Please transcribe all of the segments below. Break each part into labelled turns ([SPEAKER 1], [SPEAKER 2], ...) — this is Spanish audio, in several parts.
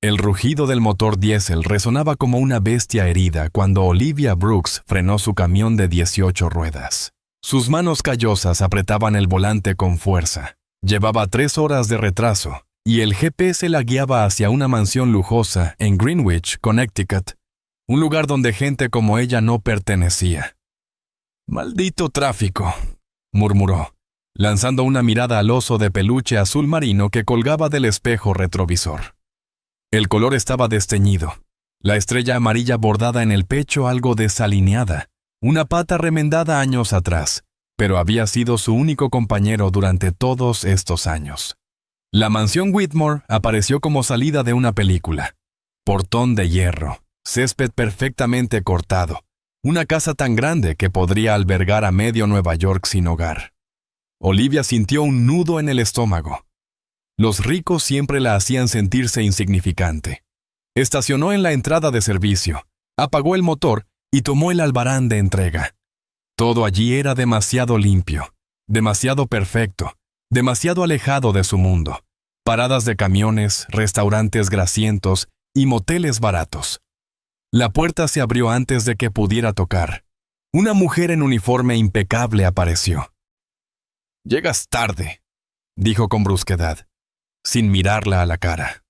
[SPEAKER 1] El rugido del motor diésel resonaba como una bestia herida cuando Olivia Brooks frenó su camión de 18 ruedas. Sus manos callosas apretaban el volante con fuerza. Llevaba 3 horas de retraso, y el GPS la guiaba hacia una mansión lujosa en Greenwich, Connecticut, un lugar donde gente como ella no pertenecía. «Maldito tráfico», murmuró, lanzando una mirada al oso de peluche azul marino que colgaba del espejo retrovisor. El color estaba desteñido, la estrella amarilla bordada en el pecho algo desalineada, una pata remendada años atrás, pero había sido su único compañero durante todos estos años. La mansión Whitmore apareció como salida de una película. Portón de hierro, césped perfectamente cortado, una casa tan grande que podría albergar a medio Nueva York sin hogar. Olivia sintió un nudo en el estómago. Los ricos siempre la hacían sentirse insignificante. Estacionó en la entrada de servicio, apagó el motor y tomó el albarán de entrega. Todo allí era demasiado limpio, demasiado perfecto, demasiado alejado de su mundo. Paradas de camiones, restaurantes grasientos y moteles baratos. La puerta se abrió antes de que pudiera tocar. Una mujer en uniforme impecable apareció. «Llegas tarde», dijo con brusquedad, sin mirarla a la cara.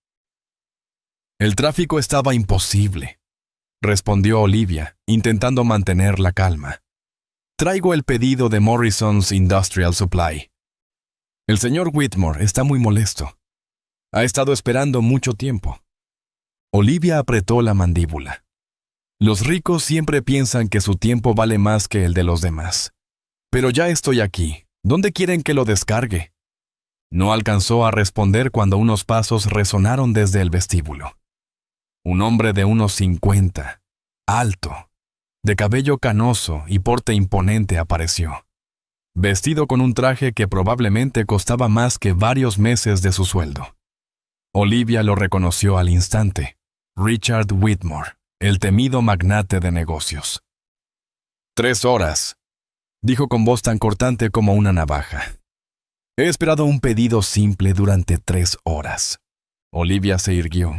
[SPEAKER 1] «El tráfico estaba imposible», respondió Olivia, intentando mantener la calma. «Traigo el pedido de Morrison's Industrial Supply. El señor Whitmore está muy molesto. Ha estado esperando mucho tiempo». Olivia apretó la mandíbula. Los ricos siempre piensan que su tiempo vale más que el de los demás. «Pero ya estoy aquí. ¿Dónde quieren que lo descargue?» No alcanzó a responder cuando unos pasos resonaron desde el vestíbulo. Un hombre de unos 50, alto, de cabello canoso y porte imponente apareció, vestido con un traje que probablemente costaba más que varios meses de su sueldo. Olivia lo reconoció al instante. Richard Whitmore, el temido magnate de negocios. «3 horas», dijo con voz tan cortante como una navaja. «He esperado un pedido simple durante 3 horas». Olivia se irguió.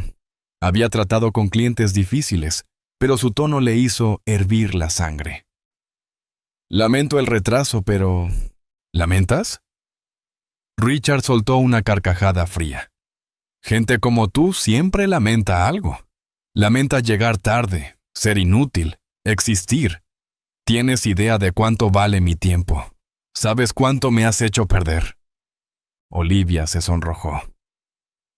[SPEAKER 1] Había tratado con clientes difíciles, pero su tono le hizo hervir la sangre. «Lamento el retraso, pero... ¿Lamentas?» Richard soltó una carcajada fría. «Gente como tú siempre lamenta algo. Lamenta llegar tarde, ser inútil, existir. ¿Tienes idea de cuánto vale mi tiempo? ¿Sabes cuánto me has hecho perder?» Olivia se sonrojó.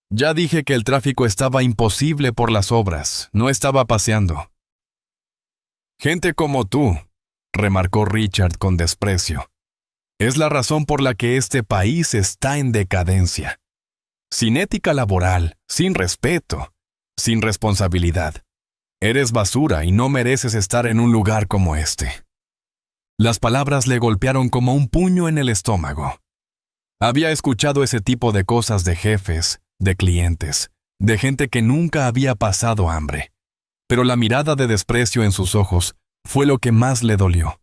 [SPEAKER 1] «Ya dije que el tráfico estaba imposible por las obras, no estaba paseando». «Gente como tú», remarcó Richard con desprecio, «es la razón por la que este país está en decadencia. Sin ética laboral, sin respeto, sin responsabilidad. Eres basura y no mereces estar en un lugar como este». Las palabras le golpearon como un puño en el estómago. Había escuchado ese tipo de cosas de jefes, de clientes, de gente que nunca había pasado hambre. Pero la mirada de desprecio en sus ojos fue lo que más le dolió.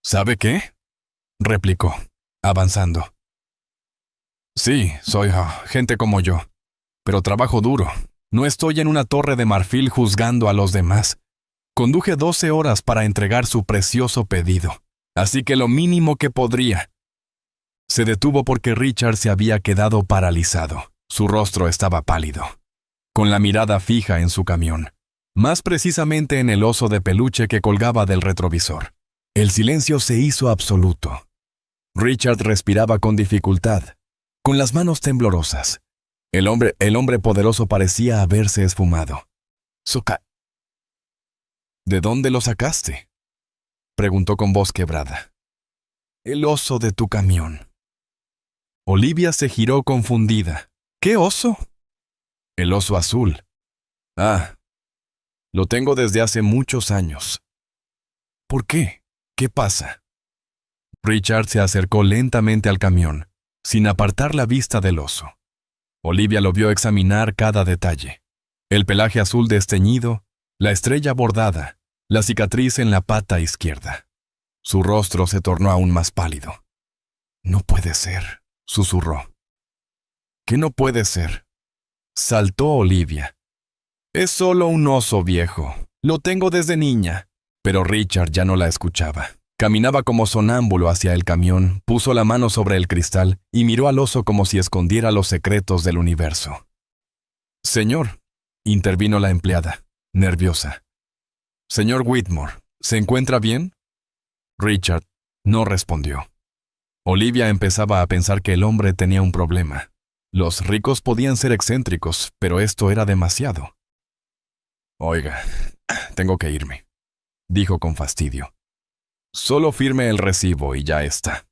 [SPEAKER 1] «¿Sabe qué?», replicó, avanzando. «Sí, soy gente como yo, pero trabajo duro. No estoy en una torre de marfil juzgando a los demás. Conduje 12 horas para entregar su precioso pedido, así que lo mínimo que podría». Se detuvo porque Richard se había quedado paralizado. Su rostro estaba pálido, con la mirada fija en su camión, más precisamente en el oso de peluche que colgaba del retrovisor. El silencio se hizo absoluto. Richard respiraba con dificultad, con las manos temblorosas. El hombre poderoso parecía haberse esfumado. «¿De dónde lo sacaste?», preguntó con voz quebrada. «El oso de tu camión». Olivia se giró confundida. «¿Qué oso?» «El oso azul». «Ah, lo tengo desde hace muchos años». «¿Por qué? ¿Qué pasa?» Richard se acercó lentamente al camión, sin apartar la vista del oso. Olivia lo vio examinar cada detalle. El pelaje azul desteñido, la estrella bordada, la cicatriz en la pata izquierda. Su rostro se tornó aún más pálido. «No puede ser», susurró. «¿Qué no puede ser?» Saltó Olivia. Es solo un oso viejo. Lo tengo desde niña. Pero Richard ya no la escuchaba. Caminaba como sonámbulo hacia el camión, puso la mano sobre el cristal y miró al oso como si escondiera los secretos del universo. Señor, intervino la empleada, nerviosa. Señor Whitmore, ¿se encuentra bien? Richard no respondió. Olivia empezaba a pensar que el hombre tenía un problema. Los ricos podían ser excéntricos, pero esto era demasiado. Oiga, tengo que irme, dijo con fastidio. Solo firme el recibo y ya está.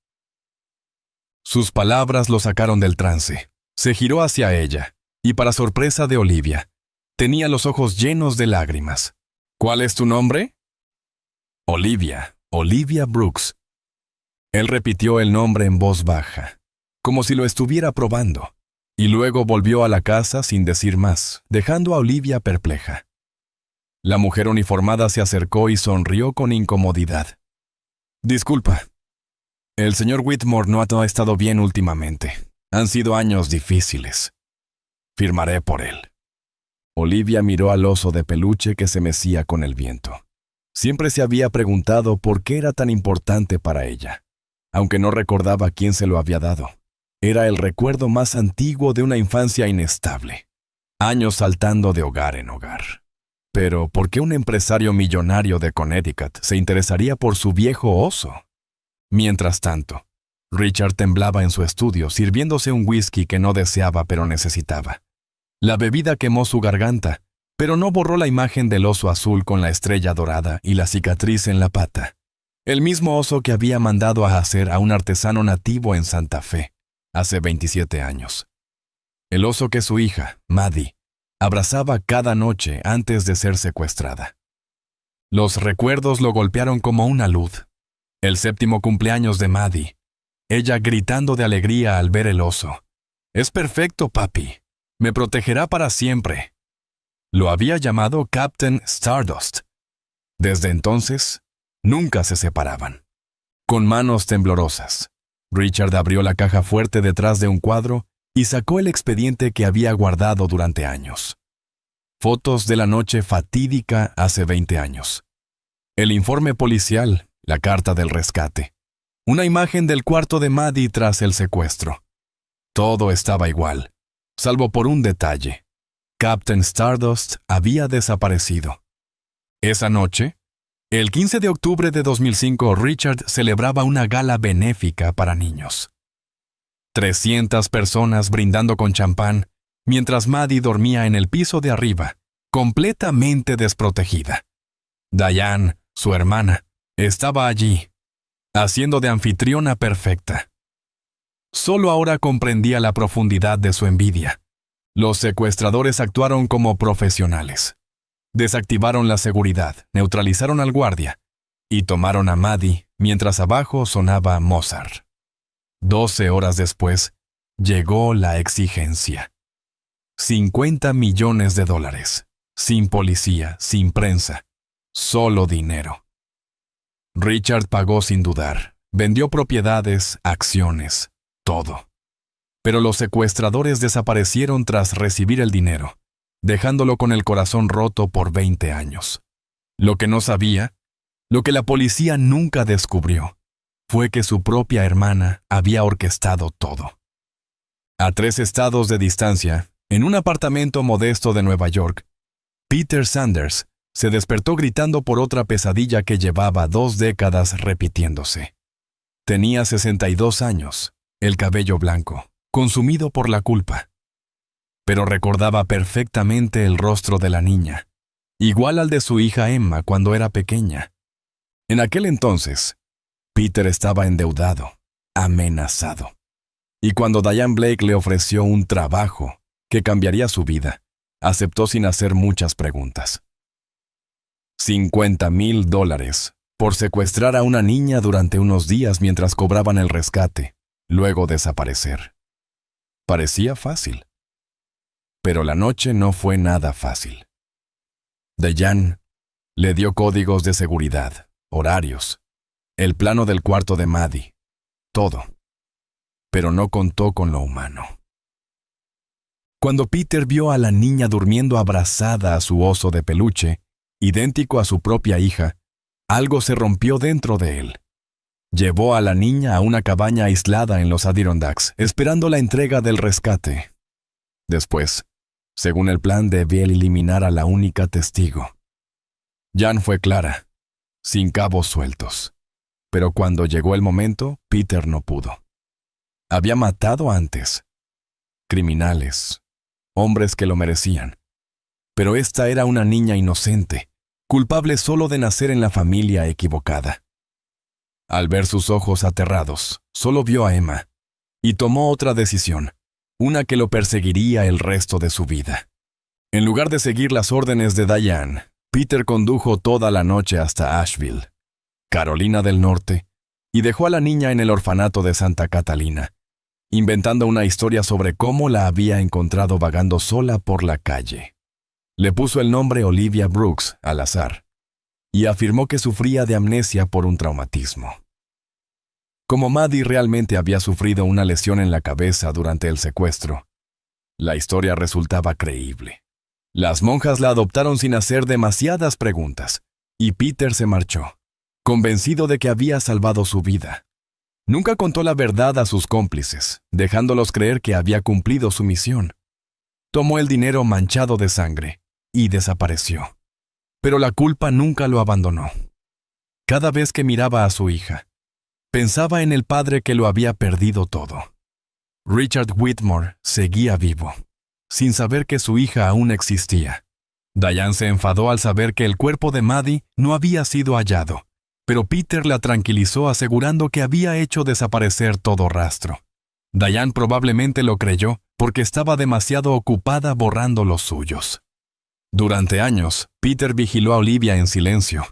[SPEAKER 1] Sus palabras lo sacaron del trance. Se giró hacia ella, y para sorpresa de Olivia, tenía los ojos llenos de lágrimas. ¿Cuál es tu nombre? Olivia Brooks. Él repitió el nombre en voz baja, como si lo estuviera probando, y luego volvió a la casa sin decir más, dejando a Olivia perpleja. La mujer uniformada se acercó y sonrió con incomodidad. Disculpa. El señor Whitmore no ha estado bien últimamente. Han sido años difíciles. Firmaré por él. Olivia miró al oso de peluche que se mecía con el viento. Siempre se había preguntado por qué era tan importante para ella, aunque no recordaba quién se lo había dado. Era el recuerdo más antiguo de una infancia inestable. Años saltando de hogar en hogar. Pero, ¿por qué un empresario millonario de Connecticut se interesaría por su viejo oso? Mientras tanto, Richard temblaba en su estudio, sirviéndose un whisky que no deseaba pero necesitaba. La bebida quemó su garganta, pero no borró la imagen del oso azul con la estrella dorada y la cicatriz en la pata. El mismo oso que había mandado a hacer a un artesano nativo en Santa Fe, hace 27 años. El oso que su hija, Maddie, abrazaba cada noche antes de ser secuestrada. Los recuerdos lo golpearon como una luz. El 7º cumpleaños de Maddie. Ella gritando de alegría al ver el oso. «Es perfecto, papi. Me protegerá para siempre». Lo había llamado Captain Stardust. Desde entonces, nunca se separaban. Con manos temblorosas, Richard abrió la caja fuerte detrás de un cuadro y sacó el expediente que había guardado durante años. Fotos de la noche fatídica hace 20 años. El informe policial, la carta del rescate. Una imagen del cuarto de Maddie tras el secuestro. Todo estaba igual, salvo por un detalle. Captain Stardust había desaparecido. Esa noche, el 15 de octubre de 2005, Richard celebraba una gala benéfica para niños. 300 personas brindando con champán, mientras Maddie dormía en el piso de arriba, completamente desprotegida. Diane, su hermana, estaba allí, haciendo de anfitriona perfecta. Solo ahora comprendía la profundidad de su envidia. Los secuestradores actuaron como profesionales. Desactivaron la seguridad, neutralizaron al guardia y tomaron a Maddie mientras abajo sonaba Mozart. 12 horas después, llegó la exigencia. $50 millones, sin policía, sin prensa, solo dinero. Richard pagó sin dudar, vendió propiedades, acciones, todo. Pero los secuestradores desaparecieron tras recibir el dinero, dejándolo con el corazón roto por 20 años. Lo que no sabía, lo que la policía nunca descubrió, fue que su propia hermana había orquestado todo. A 3 estados de distancia, en un apartamento modesto de Nueva York, Peter Sanders se despertó gritando por otra pesadilla que llevaba 2 décadas repitiéndose. Tenía 62 años, el cabello blanco, consumido por la culpa. Pero recordaba perfectamente el rostro de la niña, igual al de su hija Emma cuando era pequeña. En aquel entonces, Peter estaba endeudado, amenazado. Y cuando Diane Blake le ofreció un trabajo que cambiaría su vida, aceptó sin hacer muchas preguntas. $50,000 por secuestrar a una niña durante unos días mientras cobraban el rescate, luego desaparecer. Parecía fácil. Pero la noche no fue nada fácil. Diane le dio códigos de seguridad, horarios, el plano del cuarto de Maddie, todo. Pero no contó con lo humano. Cuando Peter vio a la niña durmiendo abrazada a su oso de peluche, idéntico a su propia hija, algo se rompió dentro de él. Llevó a la niña a una cabaña aislada en los Adirondacks, esperando la entrega del rescate. Después, según el plan, debía eliminar a la única testigo. Jan fue clara, sin cabos sueltos. Pero cuando llegó el momento, Peter no pudo. Había matado antes. Criminales, hombres que lo merecían. Pero esta era una niña inocente, culpable solo de nacer en la familia equivocada. Al ver sus ojos aterrados, solo vio a Emma, y tomó otra decisión, una que lo perseguiría el resto de su vida. En lugar de seguir las órdenes de Diane, Peter condujo toda la noche hasta Asheville, Carolina del Norte, y dejó a la niña en el orfanato de Santa Catalina, inventando una historia sobre cómo la había encontrado vagando sola por la calle. Le puso el nombre Olivia Brooks al azar, y afirmó que sufría de amnesia por un traumatismo. Como Maddie realmente había sufrido una lesión en la cabeza durante el secuestro, la historia resultaba creíble. Las monjas la adoptaron sin hacer demasiadas preguntas, y Peter se marchó, convencido de que había salvado su vida. Nunca contó la verdad a sus cómplices, dejándolos creer que había cumplido su misión. Tomó el dinero manchado de sangre y desapareció. Pero la culpa nunca lo abandonó. Cada vez que miraba a su hija, pensaba en el padre que lo había perdido todo. Richard Whitmore seguía vivo, sin saber que su hija aún existía. Diane se enfadó al saber que el cuerpo de Maddie no había sido hallado, pero Peter la tranquilizó asegurando que había hecho desaparecer todo rastro. Diane probablemente lo creyó porque estaba demasiado ocupada borrando los suyos. Durante años, Peter vigiló a Olivia en silencio.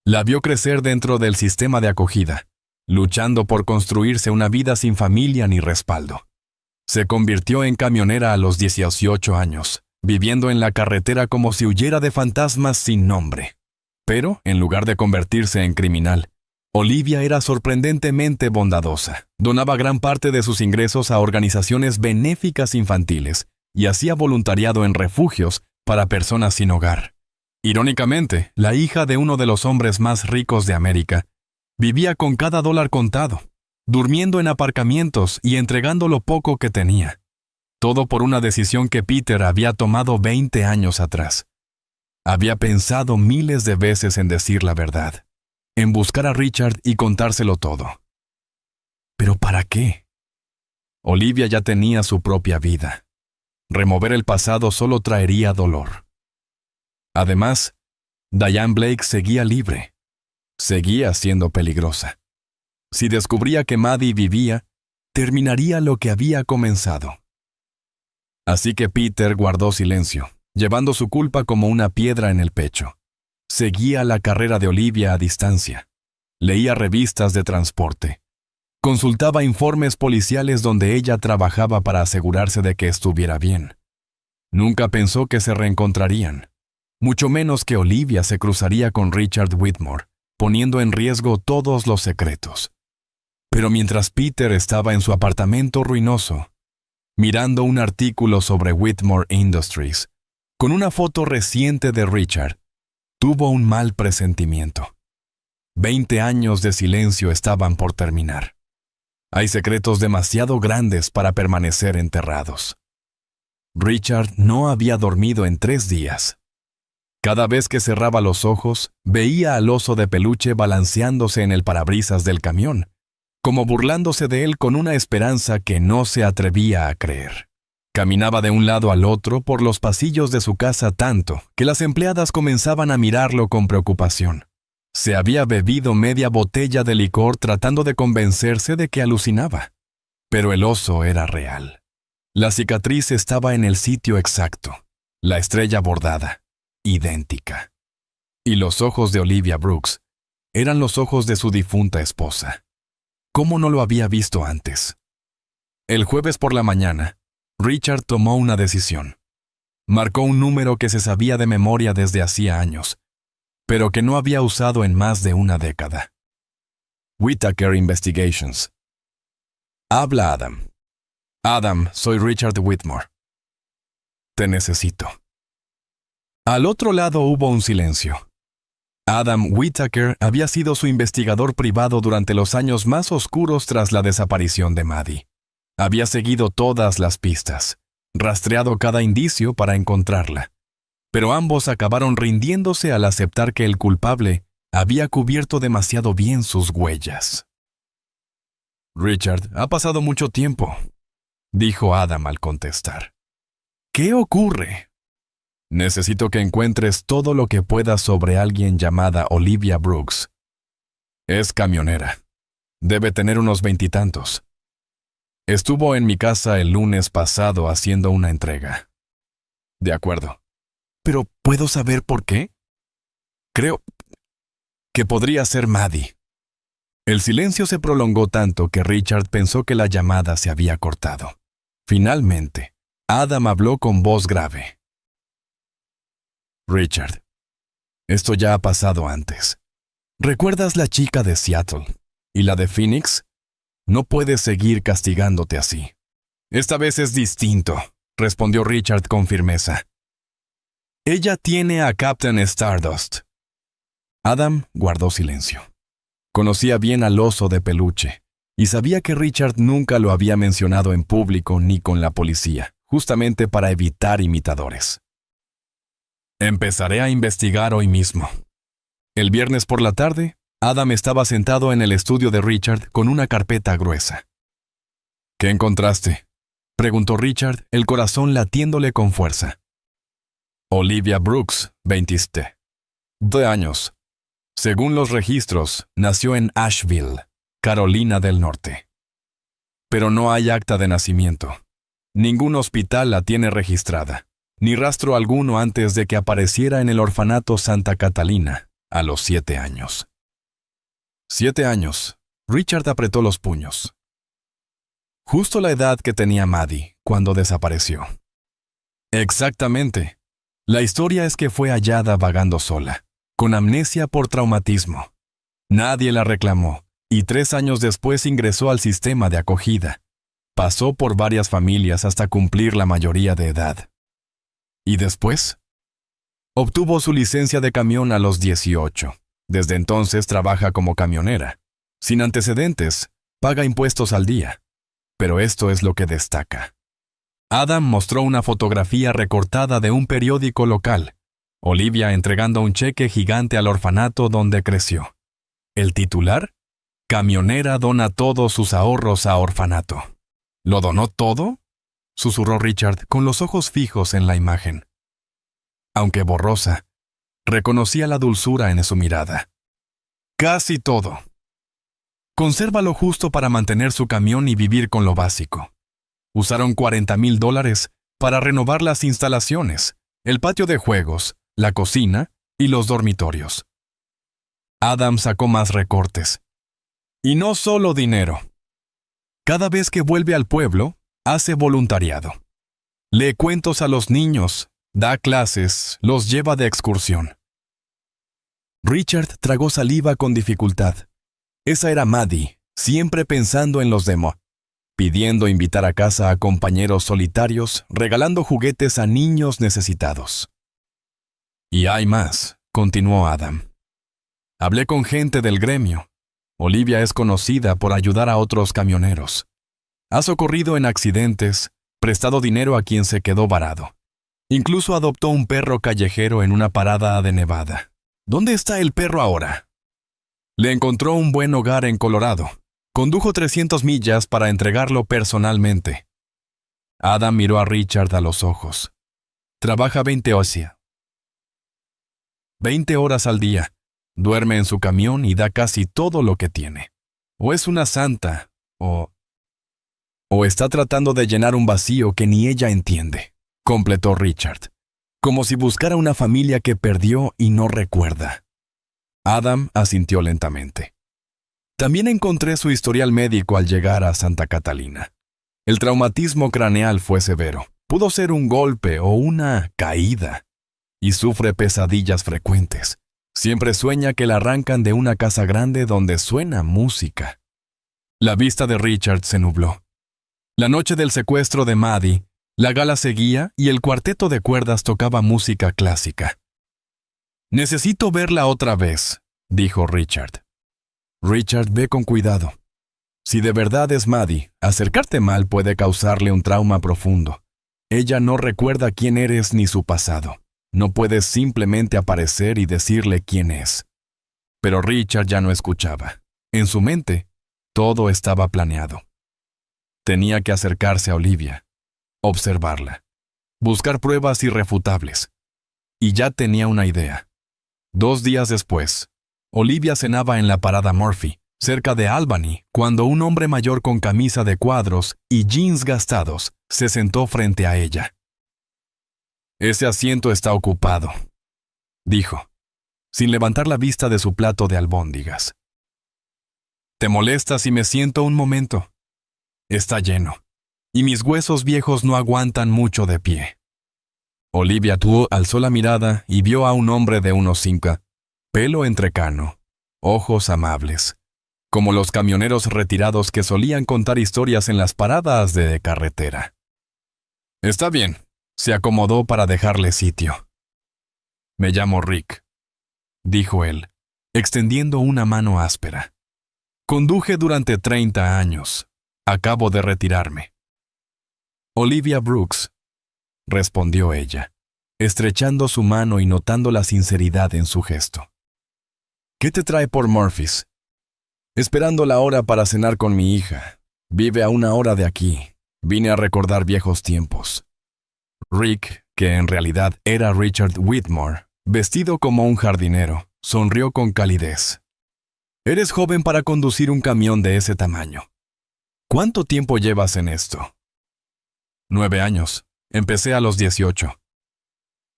[SPEAKER 1] La vio crecer dentro del sistema de acogida, luchando por construirse una vida sin familia ni respaldo. Se convirtió en camionera a los 18 años, viviendo en la carretera como si huyera de fantasmas sin nombre. Pero, en lugar de convertirse en criminal, Olivia era sorprendentemente bondadosa. Donaba gran parte de sus ingresos a organizaciones benéficas infantiles y hacía voluntariado en refugios para personas sin hogar. Irónicamente, la hija de uno de los hombres más ricos de América vivía con cada dólar contado, durmiendo en aparcamientos y entregando lo poco que tenía. Todo por una decisión que Peter había tomado 20 años atrás. Había pensado miles de veces en decir la verdad, en buscar a Richard y contárselo todo. ¿Pero para qué? Olivia ya tenía su propia vida. Remover el pasado solo traería dolor. Además, Diane Blake seguía libre. Seguía siendo peligrosa. Si descubría que Maddie vivía, terminaría lo que había comenzado. Así que Peter guardó silencio, llevando su culpa como una piedra en el pecho. Seguía la carrera de Olivia a distancia. Leía revistas de transporte. Consultaba informes policiales donde ella trabajaba para asegurarse de que estuviera bien. Nunca pensó que se reencontrarían, mucho menos que Olivia se cruzaría con Richard Whitmore, poniendo en riesgo todos los secretos. Pero mientras Peter estaba en su apartamento ruinoso, mirando un artículo sobre Whitmore Industries, con una foto reciente de Richard, tuvo un mal presentimiento. 20 años de silencio estaban por terminar. Hay secretos demasiado grandes para permanecer enterrados. Richard no había dormido en 3 días. Cada vez que cerraba los ojos, veía al oso de peluche balanceándose en el parabrisas del camión, como burlándose de él con una esperanza que no se atrevía a creer. Caminaba de un lado al otro por los pasillos de su casa tanto que las empleadas comenzaban a mirarlo con preocupación. Se había bebido media botella de licor tratando de convencerse de que alucinaba. Pero el oso era real. La cicatriz estaba en el sitio exacto, la estrella bordada, idéntica. Y los ojos de Olivia Brooks eran los ojos de su difunta esposa. ¿Cómo no lo había visto antes? El jueves por la mañana, Richard tomó una decisión. Marcó un número que se sabía de memoria desde hacía años, pero que no había usado en más de una década. Whitaker Investigations. Habla Adam. Adam, soy Richard Whitmore. Te necesito. Al otro lado hubo un silencio. Adam Whittaker había sido su investigador privado durante los años más oscuros tras la desaparición de Maddie. Había seguido todas las pistas, rastreado cada indicio para encontrarla. Pero ambos acabaron rindiéndose al aceptar que el culpable había cubierto demasiado bien sus huellas. Richard, ha pasado mucho tiempo, dijo Adam al contestar. ¿Qué ocurre? Necesito que encuentres todo lo que puedas sobre alguien llamada Olivia Brooks. Es camionera. Debe tener unos 20 y tantos. Estuvo en mi casa el lunes pasado haciendo una entrega. De acuerdo. ¿Pero puedo saber por qué? Creo que podría ser Maddie. El silencio se prolongó tanto que Richard pensó que la llamada se había cortado. Finalmente, Adam habló con voz grave. Richard, esto ya ha pasado antes. ¿Recuerdas la chica de Seattle y la de Phoenix? No puedes seguir castigándote así. Esta vez es distinto, respondió Richard con firmeza. Ella tiene a Captain Stardust. Adam guardó silencio. Conocía bien al oso de peluche y sabía que Richard nunca lo había mencionado en público ni con la policía, justamente para evitar imitadores. Empezaré a investigar hoy mismo. El viernes por la tarde, Adam estaba sentado en el estudio de Richard con una carpeta gruesa. ¿Qué encontraste?, preguntó Richard, el corazón latiéndole con fuerza. Olivia Brooks, 27 años. Según los registros, nació en Asheville, Carolina del Norte. Pero no hay acta de nacimiento. Ningún hospital la tiene registrada, ni rastro alguno antes de que apareciera en el orfanato Santa Catalina, a los 7 años. 7 años. Richard apretó los puños. Justo la edad que tenía Maddie cuando desapareció. Exactamente. La historia es que fue hallada vagando sola, con amnesia por traumatismo. Nadie la reclamó, y 3 años después ingresó al sistema de acogida. Pasó por varias familias hasta cumplir la mayoría de edad. ¿Y después? Obtuvo su licencia de camión a los 18. Desde entonces trabaja como camionera. Sin antecedentes, paga impuestos al día. Pero esto es lo que destaca. Adam mostró una fotografía recortada de un periódico local. Olivia entregando un cheque gigante al orfanato donde creció. El titular: Camionera dona todos sus ahorros a orfanato. ¿Lo donó todo?, susurró Richard con los ojos fijos en la imagen. Aunque borrosa, reconocía la dulzura en su mirada. Casi todo. Conserva lo justo para mantener su camión y vivir con lo básico. Usaron $40,000 para renovar las instalaciones, el patio de juegos, la cocina y los dormitorios. Adam sacó más recortes. Y no solo dinero. Cada vez que vuelve al pueblo, hace voluntariado. Lee cuentos a los niños, da clases, los lleva de excursión. Richard tragó saliva con dificultad. Esa era Maddie, siempre pensando en los demás, pidiendo invitar a casa a compañeros solitarios, regalando juguetes a niños necesitados. Y hay más, continuó Adam. Hablé con gente del gremio. Olivia es conocida por ayudar a otros camioneros. Ha socorrido en accidentes, prestado dinero a quien se quedó varado. Incluso adoptó un perro callejero en una parada de Nevada. ¿Dónde está el perro ahora? Le encontró un buen hogar en Colorado. Condujo 300 millas para entregarlo personalmente. Adam miró a Richard a los ojos. Trabaja 20 horas al día. Duerme en su camión y da casi todo lo que tiene. O es una santa, o está tratando de llenar un vacío que ni ella entiende, completó Richard, como si buscara una familia que perdió y no recuerda. Adam asintió lentamente. También encontré su historial médico al llegar a Santa Catalina. El traumatismo craneal fue severo. Pudo ser un golpe o una caída. Y sufre pesadillas frecuentes. Siempre sueña que la arrancan de una casa grande donde suena música. La vista de Richard se nubló. La noche del secuestro de Maddie, La gala seguía y el cuarteto de cuerdas tocaba música clásica. «Necesito verla otra vez», dijo Richard. «Richard, ve con cuidado. Si de verdad es Maddie, acercarte mal puede causarle un trauma profundo. Ella no recuerda quién eres ni su pasado. No puedes simplemente aparecer y decirle quién es». Pero Richard ya no escuchaba. En su mente, todo estaba planeado. Tenía que acercarse a Olivia, observarla, buscar pruebas irrefutables. Y ya tenía una idea. 2 días después, Olivia cenaba en la parada Murphy, cerca de Albany, cuando un hombre mayor con camisa de cuadros y jeans gastados se sentó frente a ella. «Ese asiento está ocupado», dijo, sin levantar la vista de su plato de albóndigas. «¿Te molesta si me siento un momento? Está lleno, y mis huesos viejos no aguantan mucho de pie». Olivia Tuo alzó la mirada y vio a un hombre de unos 5, pelo entrecano, ojos amables, como los camioneros retirados que solían contar historias en las paradas de carretera. «Está bien», se acomodó para dejarle sitio. «Me llamo Rick», dijo él, extendiendo una mano áspera. «Conduje durante 30 años. Acabo de retirarme». «Olivia Brooks», respondió ella, estrechando su mano y notando la sinceridad en su gesto. «¿Qué te trae por Murphy's?» «Esperando la hora para cenar con mi hija. Vive a 1 hora de aquí. Vine a recordar viejos tiempos». Rick, que en realidad era Richard Whitmore, vestido como un jardinero, sonrió con calidez. «Eres joven para conducir un camión de ese tamaño. ¿Cuánto tiempo llevas en esto?» «9 años. Empecé a los 18.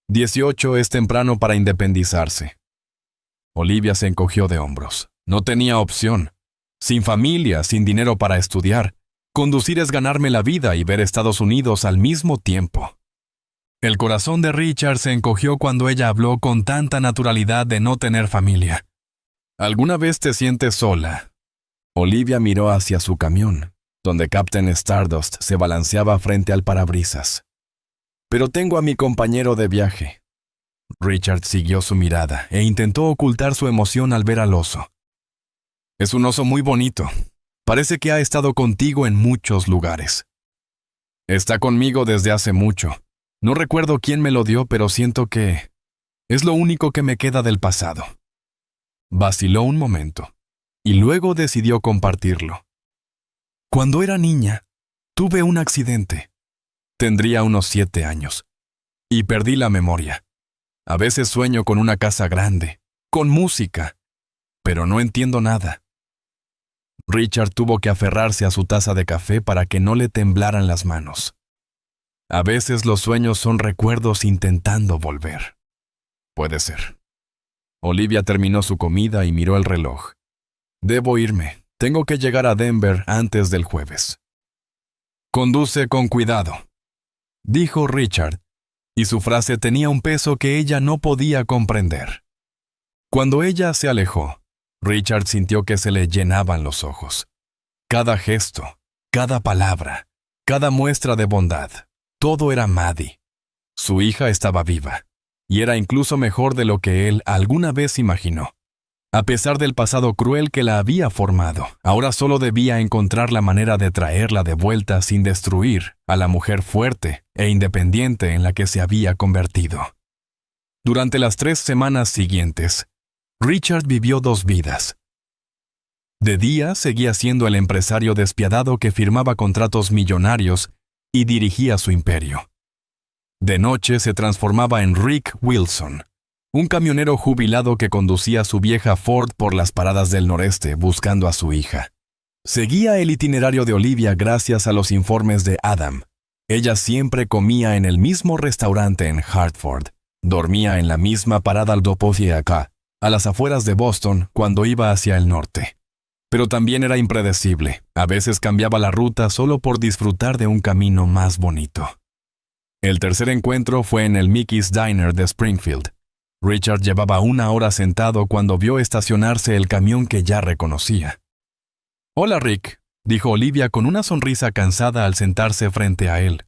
[SPEAKER 1] 18 es temprano para independizarse». Olivia se encogió de hombros. No tenía opción. Sin familia, sin dinero para estudiar, conducir es ganarme la vida y ver Estados Unidos al mismo tiempo. El corazón de Richard se encogió cuando ella habló con tanta naturalidad de no tener familia. «¿Alguna vez te sientes sola?» Olivia miró hacia su camión, donde Captain Stardust se balanceaba frente al parabrisas. «Pero tengo a mi compañero de viaje». Richard siguió su mirada e intentó ocultar su emoción al ver al oso. «Es un oso muy bonito. Parece que ha estado contigo en muchos lugares». «Está conmigo desde hace mucho. No recuerdo quién me lo dio, pero siento que es lo único que me queda del pasado». Vaciló un momento, y luego decidió compartirlo. «Cuando era niña, tuve un accidente. Tendría unos 7 años. Y perdí la memoria. A veces sueño con una casa grande, con música, pero no entiendo nada». Richard tuvo que aferrarse a su taza de café para que no le temblaran las manos. A veces los sueños son recuerdos intentando volver. Puede ser. Olivia terminó su comida y miró el reloj. «Debo irme. Tengo que llegar a Denver antes del jueves». «Conduce con cuidado», dijo Richard, y su frase tenía un peso que ella no podía comprender. Cuando ella se alejó, Richard sintió que se le llenaban los ojos. Cada gesto, cada palabra, cada muestra de bondad, todo era Maddie. Su hija estaba viva, y era incluso mejor de lo que él alguna vez imaginó. A pesar del pasado cruel que la había formado, ahora solo debía encontrar la manera de traerla de vuelta sin destruir a la mujer fuerte e independiente en la que se había convertido. Durante las 3 semanas siguientes, Richard vivió 2 vidas. De día seguía siendo el empresario despiadado que firmaba contratos millonarios y dirigía su imperio. De noche se transformaba en Rick Wilson, un camionero jubilado que conducía su vieja Ford por las paradas del noreste buscando a su hija. Seguía el itinerario de Olivia gracias a los informes de Adam. Ella siempre comía en el mismo restaurante en Hartford, dormía en la misma parada al acá, a las afueras de Boston cuando iba hacia el norte. Pero también era impredecible, a veces cambiaba la ruta solo por disfrutar de un camino más bonito. El tercer encuentro fue en el Mickey's Diner de Springfield. Richard llevaba 1 hora sentado cuando vio estacionarse el camión que ya reconocía. «Hola, Rick», dijo Olivia con una sonrisa cansada al sentarse frente a él.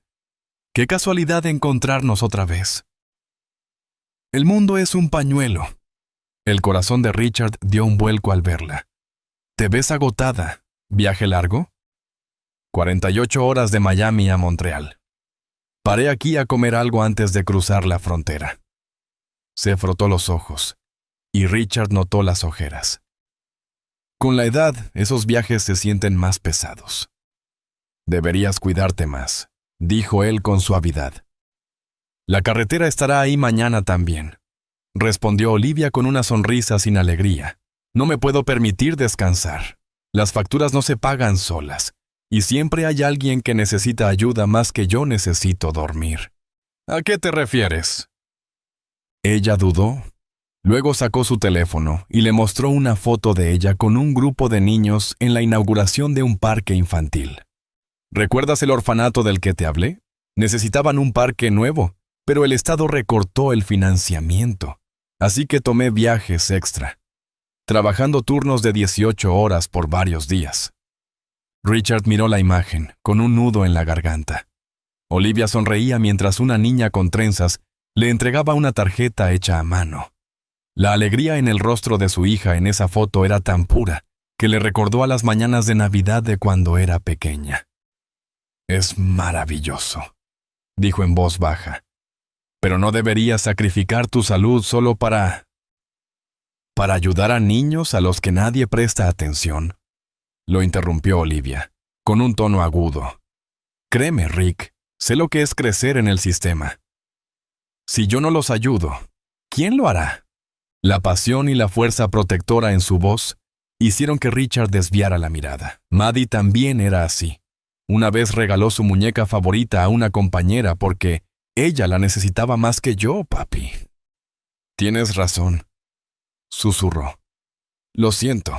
[SPEAKER 1] ¡Qué casualidad encontrarnos otra vez! El mundo es un pañuelo. El corazón de Richard dio un vuelco al verla. Te ves agotada. ¿Viaje largo? 48 horas de Miami a Montreal. Paré aquí a comer algo antes de cruzar la frontera. Se frotó los ojos, y Richard notó las ojeras. Con la edad, esos viajes se sienten más pesados. Deberías cuidarte más, dijo él con suavidad. La carretera estará ahí mañana también, respondió Olivia con una sonrisa sin alegría. No me puedo permitir descansar. Las facturas no se pagan solas, y siempre hay alguien que necesita ayuda más que yo necesito dormir. ¿A qué te refieres? Ella dudó. Luego sacó su teléfono y le mostró una foto de ella con un grupo de niños en la inauguración de un parque infantil. ¿Recuerdas el orfanato del que te hablé? Necesitaban un parque nuevo, pero el Estado recortó el financiamiento, así que tomé viajes extra, trabajando turnos de 18 horas por varios días. Richard miró la imagen, con un nudo en la garganta. Olivia sonreía mientras una niña con trenzas le entregaba una tarjeta hecha a mano. La alegría en el rostro de su hija en esa foto era tan pura que le recordó a las mañanas de Navidad de cuando era pequeña. «Es maravilloso», dijo en voz baja. «Pero no deberías sacrificar tu salud solo para ayudar a niños a los que nadie presta atención», lo interrumpió Olivia, con un tono agudo. «Créeme, Rick, sé lo que es crecer en el sistema. Si yo no los ayudo, ¿quién lo hará?» La pasión y la fuerza protectora en su voz hicieron que Richard desviara la mirada. Maddie también era así. Una vez regaló su muñeca favorita a una compañera porque ella la necesitaba más que yo, papi. «Tienes razón», susurró. «Lo siento.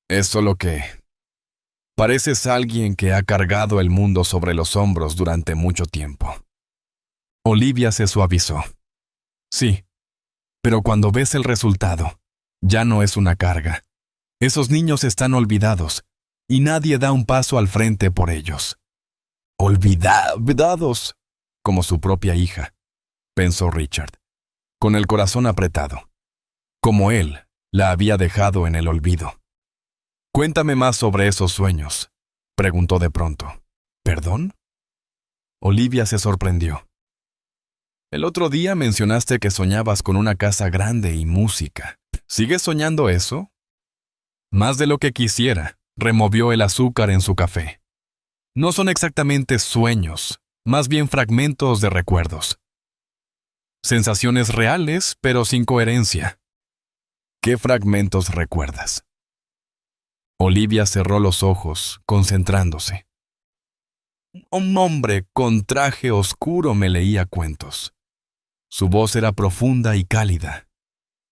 [SPEAKER 1] Es solo que pareces alguien que ha cargado el mundo sobre los hombros durante mucho tiempo». Olivia se suavizó. «Sí. Pero cuando ves el resultado, ya no es una carga. Esos niños están olvidados, y nadie da un paso al frente por ellos». «Olvidados», como su propia hija, pensó Richard, con el corazón apretado. Como él la había dejado en el olvido. «Cuéntame más sobre esos sueños», preguntó de pronto. «¿Perdón?» Olivia se sorprendió. «El otro día mencionaste que soñabas con una casa grande y música. ¿Sigues soñando eso?» Más de lo que quisiera, removió el azúcar en su café. «No son exactamente sueños, más bien fragmentos de recuerdos. Sensaciones reales, pero sin coherencia». «¿Qué fragmentos recuerdas?» Olivia cerró los ojos, concentrándose. «Un hombre con traje oscuro me leía cuentos. Su voz era profunda y cálida.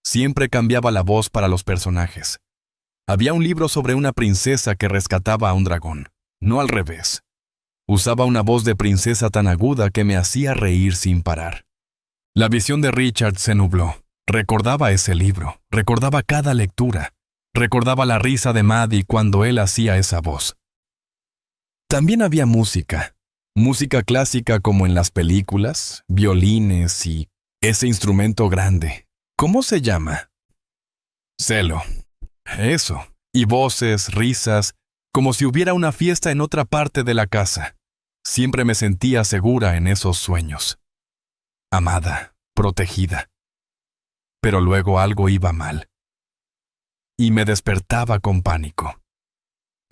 [SPEAKER 1] Siempre cambiaba la voz para los personajes. Había un libro sobre una princesa que rescataba a un dragón, no al revés. Usaba una voz de princesa tan aguda que me hacía reír sin parar». La visión de Richard se nubló. Recordaba ese libro, recordaba cada lectura, recordaba la risa de Maddie cuando él hacía esa voz. También había música clásica como en las películas, violines y ese instrumento grande. ¿Cómo se llama? «Cello». Eso, y voces, risas, como si hubiera una fiesta en otra parte de la casa. Siempre me sentía segura en esos sueños. Amada, protegida. Pero luego algo iba mal. Y me despertaba con pánico.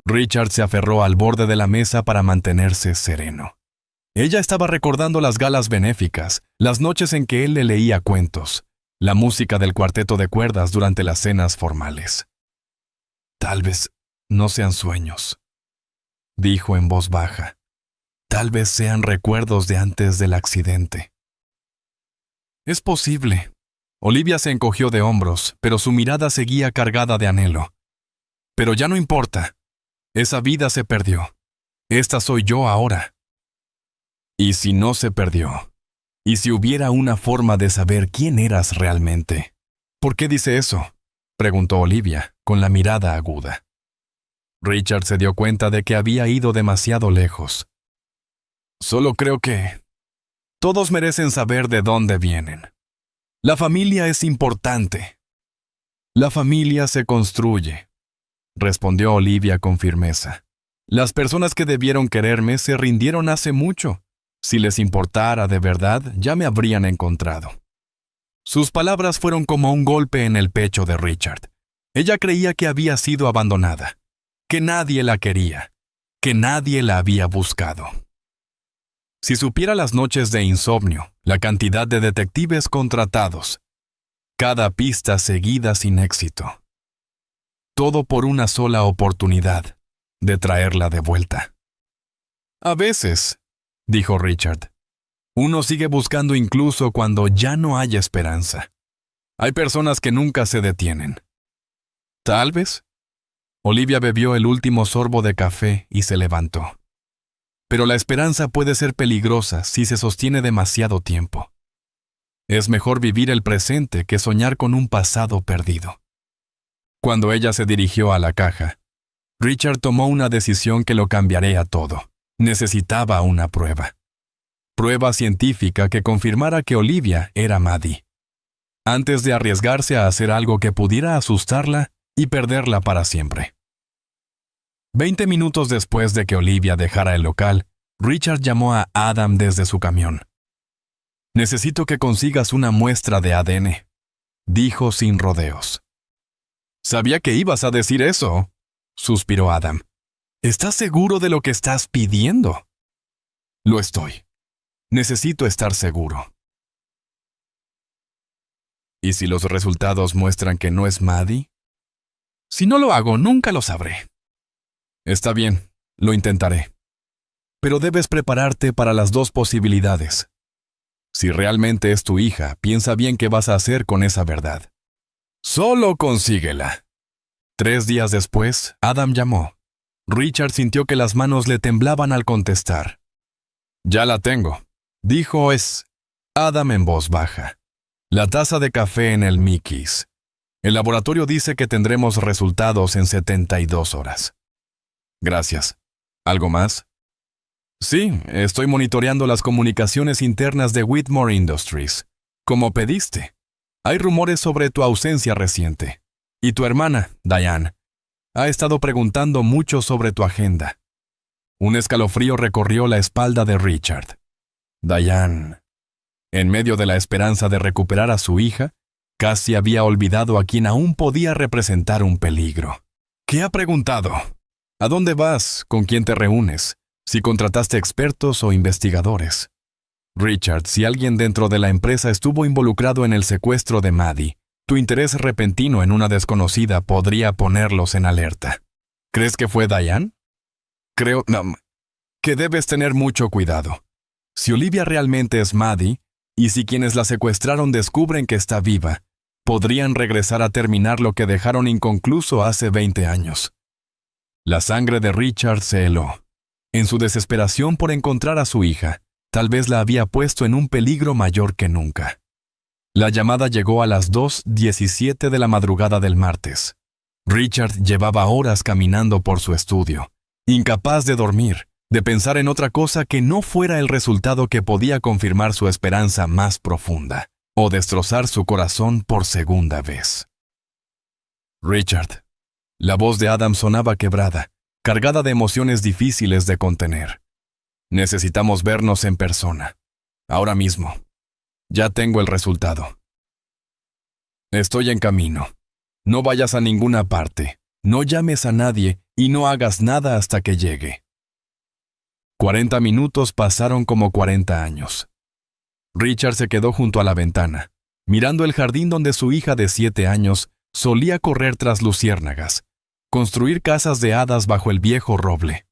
[SPEAKER 1] Richard se aferró al borde de la mesa para mantenerse sereno. Ella estaba recordando las galas benéficas, las noches en que él le leía cuentos, la música del cuarteto de cuerdas durante las cenas formales. «Tal vez no sean sueños», dijo en voz baja. «Tal vez sean recuerdos de antes del accidente». «Es posible». Olivia se encogió de hombros, pero su mirada seguía cargada de anhelo. «Pero ya no importa. Esa vida se perdió. Esta soy yo ahora». «¿Y si no se perdió? ¿Y si hubiera una forma de saber quién eras realmente?» «¿Por qué dice eso?», preguntó Olivia, con la mirada aguda. Richard se dio cuenta de que había ido demasiado lejos. «Solo creo que Todos merecen saber de dónde vienen. La familia es importante. La familia se construye, respondió Olivia con firmeza. Las personas que debieron quererme se rindieron hace mucho. Si les importara de verdad, ya me habrían encontrado. Sus palabras fueron como un golpe en el pecho de Richard. Ella creía que había sido abandonada, que nadie la quería, que nadie la había buscado. Si supiera las noches de insomnio, la cantidad de detectives contratados, cada pista seguida sin éxito. Todo por una sola oportunidad de traerla de vuelta. A veces, dijo Richard, uno sigue buscando incluso cuando ya no hay esperanza. Hay personas que nunca se detienen. Tal vez. Olivia bebió el último sorbo de café y se levantó. Pero la esperanza puede ser peligrosa si se sostiene demasiado tiempo. Es mejor vivir el presente que soñar con un pasado perdido. Cuando ella se dirigió a la caja, Richard tomó una decisión que lo cambiaría todo. Necesitaba una prueba. Prueba científica que confirmara que Olivia era Maddie, antes de arriesgarse a hacer algo que pudiera asustarla y perderla para siempre. 20 minutos después de que Olivia dejara el local, Richard llamó a Adam desde su camión. «Necesito que consigas una muestra de ADN», dijo sin rodeos. «Sabía que ibas a decir eso», suspiró Adam. «¿Estás seguro de lo que estás pidiendo?» «Lo estoy. Necesito estar seguro». ¿Y si los resultados muestran que no es Maddie? Si no lo hago, nunca lo sabré. Está bien, lo intentaré. Pero debes prepararte para las dos posibilidades. Si realmente es tu hija, piensa bien qué vas a hacer con esa verdad. Solo consíguela. 3 días después, Adam llamó. Richard sintió que las manos le temblaban al contestar. «Ya la tengo», dijo Adam en voz baja. «La taza de café en el Mickey's. El laboratorio dice que tendremos resultados en 72 horas. Gracias. ¿Algo más?» «Sí, estoy monitoreando las comunicaciones internas de Whitmore Industries. Como pediste. Hay rumores sobre tu ausencia reciente. Y tu hermana, Diane, ha estado preguntando mucho sobre tu agenda». Un escalofrío recorrió la espalda de Richard. Diane, en medio de la esperanza de recuperar a su hija, casi había olvidado a quien aún podía representar un peligro. ¿Qué ha preguntado? ¿A dónde vas? ¿Con quién te reúnes? Si contrataste expertos o investigadores. Richard, si alguien dentro de la empresa estuvo involucrado en el secuestro de Maddie, tu interés repentino en una desconocida podría ponerlos en alerta. ¿Crees que fue Diane? Creo que debes tener mucho cuidado. Si Olivia realmente es Maddie, y si quienes la secuestraron descubren que está viva, podrían regresar a terminar lo que dejaron inconcluso hace 20 años. La sangre de Richard se heló. En su desesperación por encontrar a su hija, tal vez la había puesto en un peligro mayor que nunca. La llamada llegó a las 2:17 de la madrugada del martes. Richard llevaba horas caminando por su estudio, incapaz de dormir, de pensar en otra cosa que no fuera el resultado que podía confirmar su esperanza más profunda, o destrozar su corazón por segunda vez. «Richard». La voz de Adam sonaba quebrada, cargada de emociones difíciles de contener. «Necesitamos vernos en persona. Ahora mismo. Ya tengo el resultado. Estoy en camino. No vayas a ninguna parte. No llames a nadie y no hagas nada hasta que llegue». 40 minutos pasaron como 40 años. Richard se quedó junto a la ventana, mirando el jardín donde su hija de 7 años solía correr tras luciérnagas, construir casas de hadas bajo el viejo roble,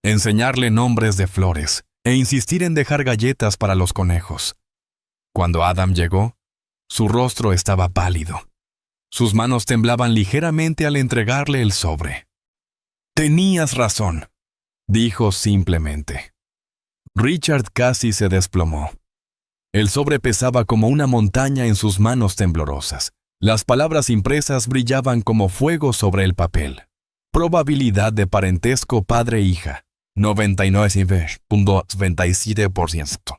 [SPEAKER 1] enseñarle nombres de flores e insistir en dejar galletas para los conejos. Cuando Adam llegó, su rostro estaba pálido. Sus manos temblaban ligeramente al entregarle el sobre. «Tenías razón», dijo simplemente. Richard casi se desplomó. El sobre pesaba como una montaña en sus manos temblorosas. Las palabras impresas brillaban como fuego sobre el papel. Probabilidad de parentesco padre-hija, 99,97%.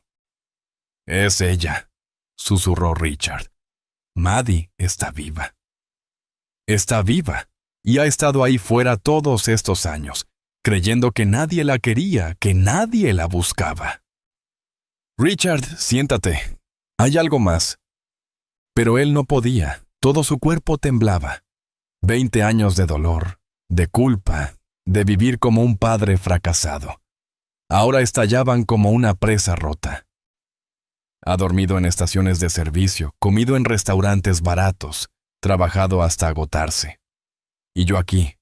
[SPEAKER 1] Es ella, susurró Richard. Maddie está viva. Está viva, y ha estado ahí fuera todos estos años, creyendo que nadie la quería, que nadie la buscaba. Richard, siéntate. Hay algo más. Pero él no podía, todo su cuerpo temblaba. 20 años de dolor, de culpa, de vivir como un padre fracasado. Ahora estallaban como una presa rota. Ha dormido en estaciones de servicio, comido en restaurantes baratos, trabajado hasta agotarse. Y yo aquí,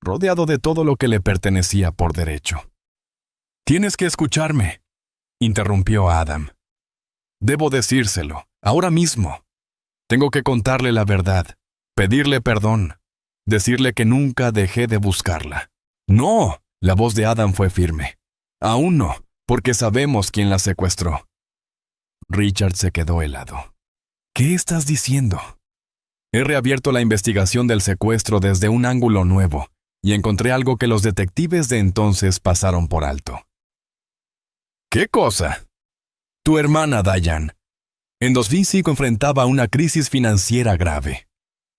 [SPEAKER 1] rodeado de todo lo que le pertenecía por derecho. «Tienes que escucharme», interrumpió Adam. «Debo decírselo, ahora mismo. Tengo que contarle la verdad, pedirle perdón, decirle que nunca dejé de buscarla». «No», la voz de Adam fue firme. «Aún no, porque sabemos quién la secuestró». Richard se quedó helado. «¿Qué estás diciendo?» «He reabierto la investigación del secuestro desde un ángulo nuevo y encontré algo que los detectives de entonces pasaron por alto». «¿Qué cosa?» «Tu hermana, Diane. En 2005 enfrentaba una crisis financiera grave.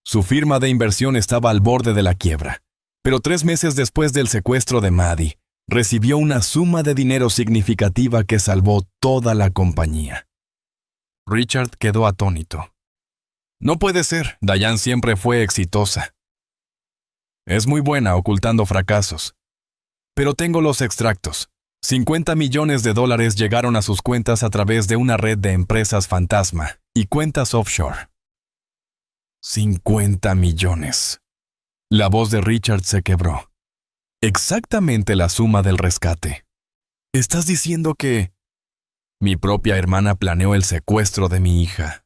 [SPEAKER 1] Su firma de inversión estaba al borde de la quiebra, pero 3 meses después del secuestro de Maddie, recibió una suma de dinero significativa que salvó toda la compañía». Richard quedó atónito. «No puede ser, Diane siempre fue exitosa. Es muy buena ocultando fracasos. Pero tengo los extractos. 50 millones de dólares llegaron a sus cuentas a través de una red de empresas fantasma y cuentas offshore». 50 millones. La voz de Richard se quebró. Exactamente la suma del rescate. ¿Estás diciendo que...? Mi propia hermana planeó el secuestro de mi hija.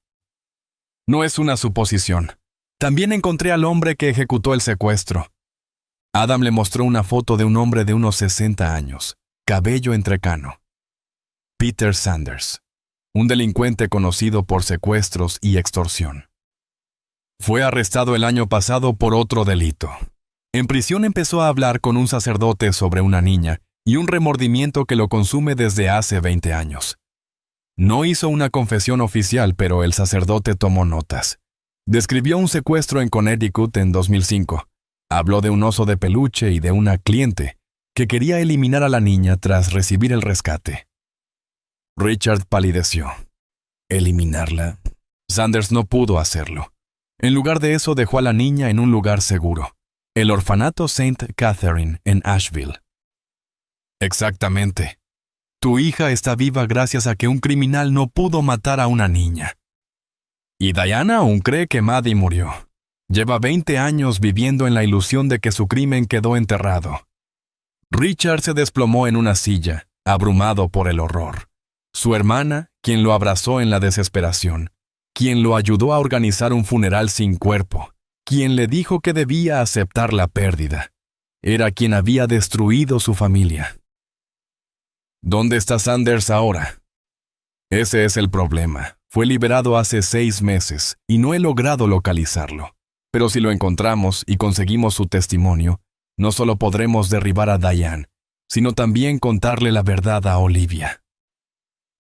[SPEAKER 1] No es una suposición. También encontré al hombre que ejecutó el secuestro. Adam le mostró una foto de un hombre de unos 60 años, cabello entrecano. Peter Sanders, un delincuente conocido por secuestros y extorsión. Fue arrestado el año pasado por otro delito. En prisión empezó a hablar con un sacerdote sobre una niña y un remordimiento que lo consume desde hace 20 años. No hizo una confesión oficial, pero el sacerdote tomó notas. Describió un secuestro en Connecticut en 2005. Habló de un oso de peluche y de una cliente que quería eliminar a la niña tras recibir el rescate. Richard palideció. ¿Eliminarla? Sanders no pudo hacerlo. En lugar de eso dejó a la niña en un lugar seguro, el orfanato St. Catherine en Asheville. Exactamente. Tu hija está viva gracias a que un criminal no pudo matar a una niña. Y Diana aún cree que Maddie murió. Lleva 20 años viviendo en la ilusión de que su crimen quedó enterrado. Richard se desplomó en una silla, abrumado por el horror. Su hermana, quien lo abrazó en la desesperación, quien lo ayudó a organizar un funeral sin cuerpo, quien le dijo que debía aceptar la pérdida, era quien había destruido su familia. ¿Dónde está Sanders ahora? Ese es el problema. Fue liberado hace 6 meses y no he logrado localizarlo. Pero si lo encontramos y conseguimos su testimonio, no solo podremos derribar a Diane, sino también contarle la verdad a Olivia.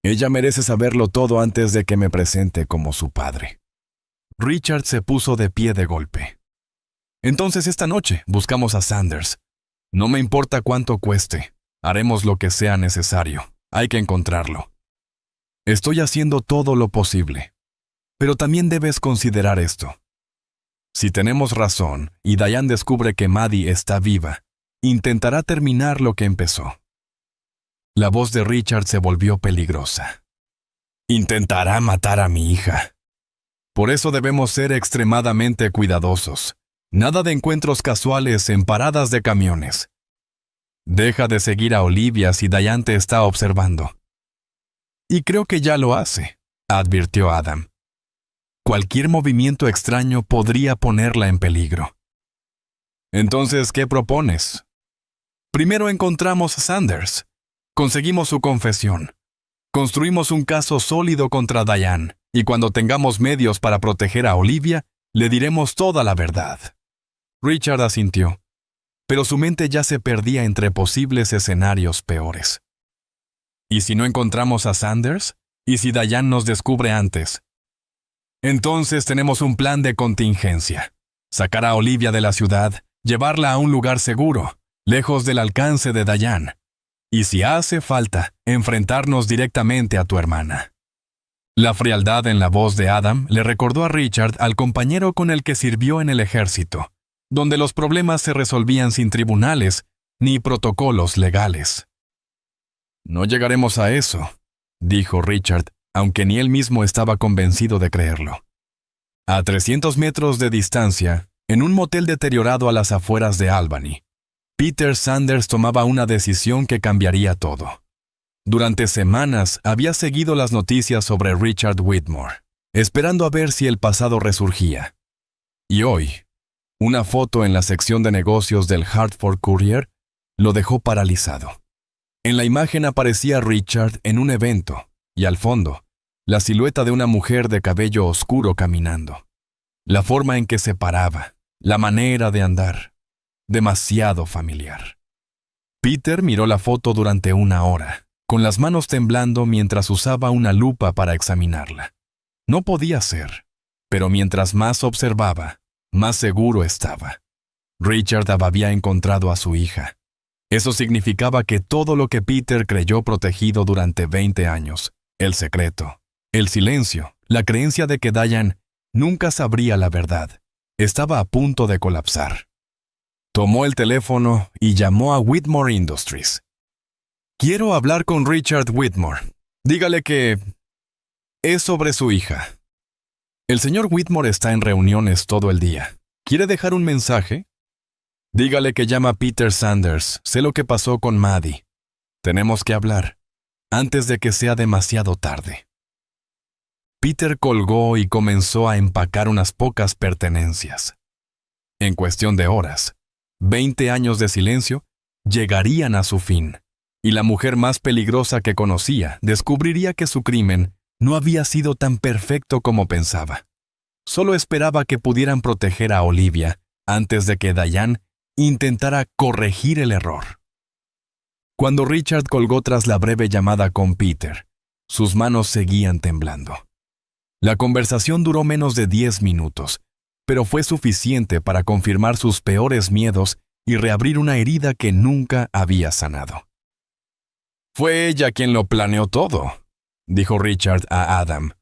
[SPEAKER 1] Ella merece saberlo todo antes de que me presente como su padre. Richard se puso de pie de golpe. Entonces esta noche buscamos a Sanders. No me importa cuánto cueste. Haremos lo que sea necesario. Hay que encontrarlo. Estoy haciendo todo lo posible. Pero también debes considerar esto. Si tenemos razón y Diane descubre que Maddie está viva, intentará terminar lo que empezó. La voz de Richard se volvió peligrosa. Intentará matar a mi hija. Por eso debemos ser extremadamente cuidadosos. Nada de encuentros casuales en paradas de camiones. Deja de seguir a Olivia si Diane te está observando. Y creo que ya lo hace, advirtió Adam. Cualquier movimiento extraño podría ponerla en peligro. Entonces, ¿qué propones? Primero encontramos a Sanders. Conseguimos su confesión. Construimos un caso sólido contra Diane, y cuando tengamos medios para proteger a Olivia, le diremos toda la verdad. Richard asintió, pero su mente ya se perdía entre posibles escenarios peores. ¿Y si no encontramos a Sanders? ¿Y si Diane nos descubre antes? Entonces tenemos un plan de contingencia. Sacar a Olivia de la ciudad, llevarla a un lugar seguro, lejos del alcance de Diane. Y si hace falta, enfrentarnos directamente a tu hermana. La frialdad en la voz de Adam le recordó a Richard al compañero con el que sirvió en el ejército, donde los problemas se resolvían sin tribunales ni protocolos legales. No llegaremos a eso, dijo Richard, aunque ni él mismo estaba convencido de creerlo. A 300 metros de distancia, en un motel deteriorado a las afueras de Albany, Peter Sanders tomaba una decisión que cambiaría todo. Durante semanas había seguido las noticias sobre Richard Whitmore, esperando a ver si el pasado resurgía. Y hoy, una foto en la sección de negocios del Hartford Courier lo dejó paralizado. En la imagen aparecía Richard en un evento, y al fondo, la silueta de una mujer de cabello oscuro caminando. La forma en que se paraba, la manera de andar, demasiado familiar. Peter miró la foto durante una hora, con las manos temblando mientras usaba una lupa para examinarla. No podía ser, pero mientras más observaba, más seguro estaba. Richard había encontrado a su hija. Eso significaba que todo lo que Peter creyó protegido durante 20 años, el secreto, el silencio, la creencia de que Diane nunca sabría la verdad, estaba a punto de colapsar. Tomó el teléfono y llamó a Whitmore Industries. Quiero hablar con Richard Whitmore. Dígale que es sobre su hija. El señor Whitmore está en reuniones todo el día. ¿Quiere dejar un mensaje? Dígale que llama Peter Sanders. Sé lo que pasó con Maddie. Tenemos que hablar, antes de que sea demasiado tarde. Peter colgó y comenzó a empacar unas pocas pertenencias. En cuestión de horas, 20 años de silencio llegarían a su fin, y la mujer más peligrosa que conocía descubriría que su crimen no había sido tan perfecto como pensaba. Solo esperaba que pudieran proteger a Olivia antes de que Diane intentara corregir el error. Cuando Richard colgó tras la breve llamada con Peter, sus manos seguían temblando. La conversación duró menos de 10 minutos, pero fue suficiente para confirmar sus peores miedos y reabrir una herida que nunca había sanado. Fue ella quien lo planeó todo, dijo Richard a Adam,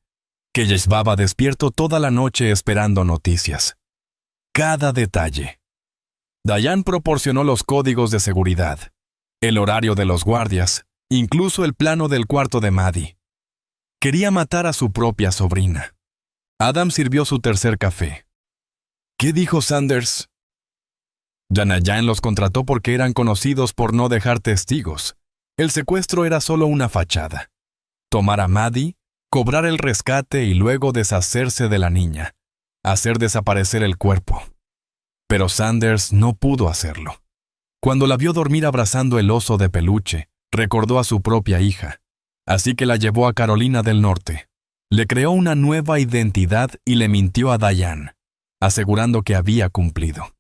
[SPEAKER 1] que llevaba despierto toda la noche esperando noticias. Cada detalle. Diane proporcionó los códigos de seguridad, el horario de los guardias, incluso el plano del cuarto de Maddie. Quería matar a su propia sobrina. Adam sirvió su tercer café. ¿Qué dijo Sanders? Diane los contrató porque eran conocidos por no dejar testigos. El secuestro era solo una fachada. Tomar a Maddie, cobrar el rescate y luego deshacerse de la niña. Hacer desaparecer el cuerpo. Pero Sanders no pudo hacerlo. Cuando la vio dormir abrazando el oso de peluche, recordó a su propia hija. Así que la llevó a Carolina del Norte. Le creó una nueva identidad y le mintió a Diane, asegurando que había cumplido.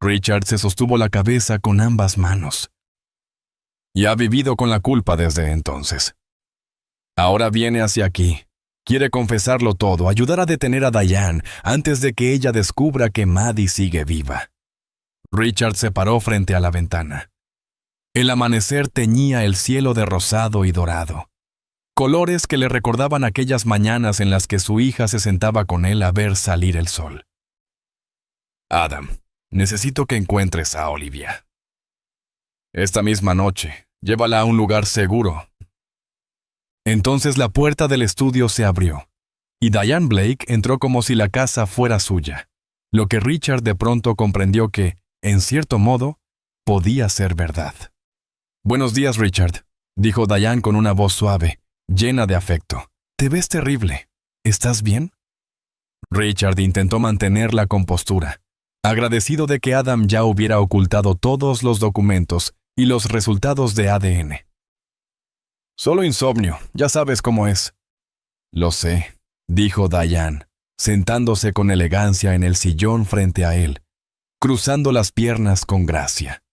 [SPEAKER 1] Richard se sostuvo la cabeza con ambas manos. Y ha vivido con la culpa desde entonces. Ahora viene hacia aquí. Quiere confesarlo todo, ayudar a detener a Diane antes de que ella descubra que Maddie sigue viva. Richard se paró frente a la ventana. El amanecer teñía el cielo de rosado y dorado. Colores que le recordaban aquellas mañanas en las que su hija se sentaba con él a ver salir el sol. Adam, necesito que encuentres a Olivia. Esta misma noche, llévala a un lugar seguro. Entonces la puerta del estudio se abrió, y Diane Blake entró como si la casa fuera suya, lo que Richard de pronto comprendió que, en cierto modo, podía ser verdad. «Buenos días, Richard», dijo Diane con una voz suave, llena de afecto. «Te ves terrible. ¿Estás bien?» Richard intentó mantener la compostura, agradecido de que Adam ya hubiera ocultado todos los documentos y los resultados de ADN. «Solo insomnio, ya sabes cómo es». «Lo sé», dijo Diane, sentándose con elegancia en el sillón frente a él, cruzando las piernas con gracia.